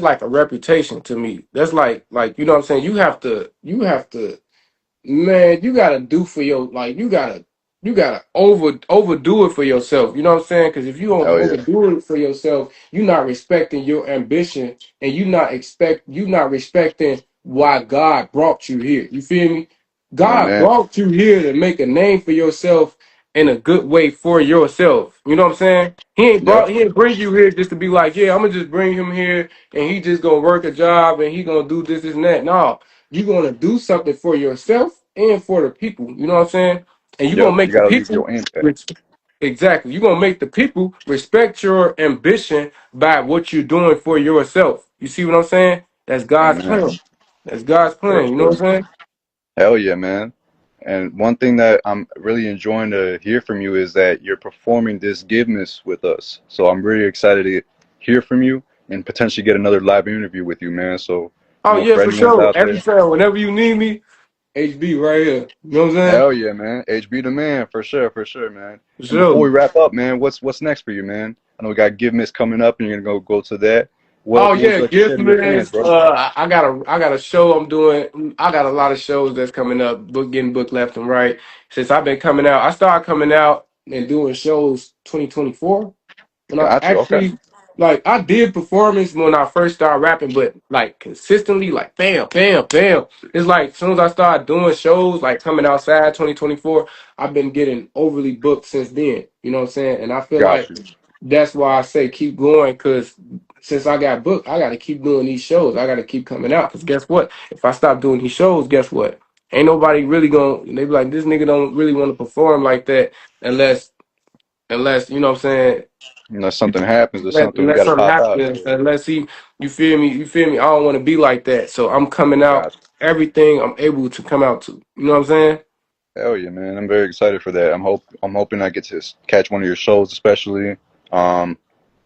like a reputation to me. That's like you know what I'm saying. You have to man, you gotta do for your like you gotta overdo it for yourself. You know what I'm saying? Because if you don't Hell yeah. overdo it for yourself, you're not respecting your ambition, and you not respecting why God brought you here. You feel me? God Amen. brought you here to make a name for yourself in a good way for yourself. You know what I'm saying? Yep. He didn't bring you here just to be like, yeah, I'm gonna just bring him here and he just gonna work a job and he gonna do this and that. No, you're gonna do something for yourself and for the people. You know what I'm saying? And you're gonna Yep. You make the gotta leave people your impact. res- exactly. You're gonna make the people respect your ambition by what you're doing for yourself. You see what I'm saying? That's God's Amen. plan. That's God's For plan. You know sure. what I'm saying? Hell yeah, man. And one thing that I'm really enjoying to hear from you is that you're performing this Giveness with us. So I'm really excited to hear from you and potentially get another live interview with you, man. So, Oh yeah, for for anyone's sure. out Every there, time, whenever you need me, HB right here. You know what I'm saying? hell yeah, man. HB the man, for sure, man. For And before sure. we wrap up, man, what's next for you, man? I know we got Giveness coming up and you're gonna go to that. Oh What would yeah, you like to share gift to your fans, list. bro? I got a show I'm doing. I got a lot of shows that's coming up, getting booked left and right. Since I've been coming out, I started coming out and doing shows 2024. When I Got you. Okay. Like I did performance when I first started rapping, but like consistently, like bam, bam, bam. It's like as soon as I started doing shows, like coming outside 2024, I've been getting overly booked since then. You know what I'm saying? And I feel Got like you. that's why I say keep going, because since I got booked, I got to keep doing these shows. I got to keep coming out, because guess what? If I stop doing these shows, guess what? Ain't nobody really gonna. They be like, this nigga don't really want to perform like that unless you know what I'm saying, Unless something happens or something, we unless got to something pop out. happens, unless he, you feel me. I don't want to be like that, so I'm coming out Got you. everything I'm able to come out to. You know what I'm saying? Hell yeah, man. I'm very excited for that. I'm hoping I get to catch one of your shows, especially. Um,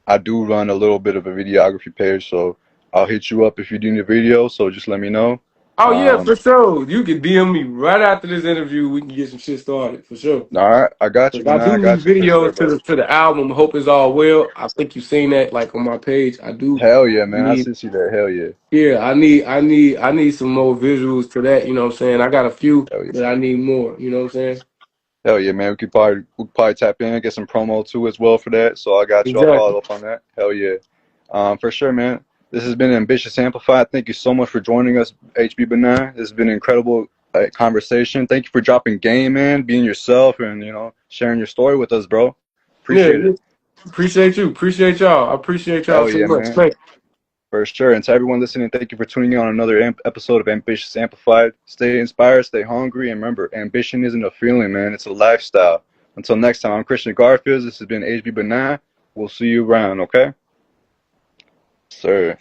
I do run a little bit of a videography page, so I'll hit you up if you do need a video. So just let me know. Oh yeah, Um, for sure. You can DM me right after this interview. We can get some shit started for sure. all right, I got you, 'Cause I man. I do need got you for sure, videos to bro. the album. Hope is all well. I think you seen that like on my page. I do Hell yeah, man. I need. see that. Hell yeah. Yeah, I need some more visuals to that. You know what I'm saying? I got a few, Hell yeah. but I need more. You know what I'm saying? Hell yeah, man. We could probably tap in and get some promo too as well for that. So I got you. I'll Exactly. follow up on that. Hell yeah. For sure, man. This has been Ambitious Amplified. Thank you so much for joining us, HB Benign. This has been an incredible conversation. Thank you for dropping game, man, being yourself, and sharing your story with us, bro. Yeah, Appreciate yeah. it. Appreciate you. Appreciate y'all. I appreciate y'all Hell so yeah, much. man. Thank For sure. And to everyone listening, thank you for tuning in on another episode of Ambitious Amplified. Stay inspired, stay hungry, and remember, ambition isn't a feeling, man. It's a lifestyle. Until next time, I'm Christian Garfield. This has been HB Benign. We'll see you around, okay? Sir.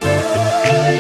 you.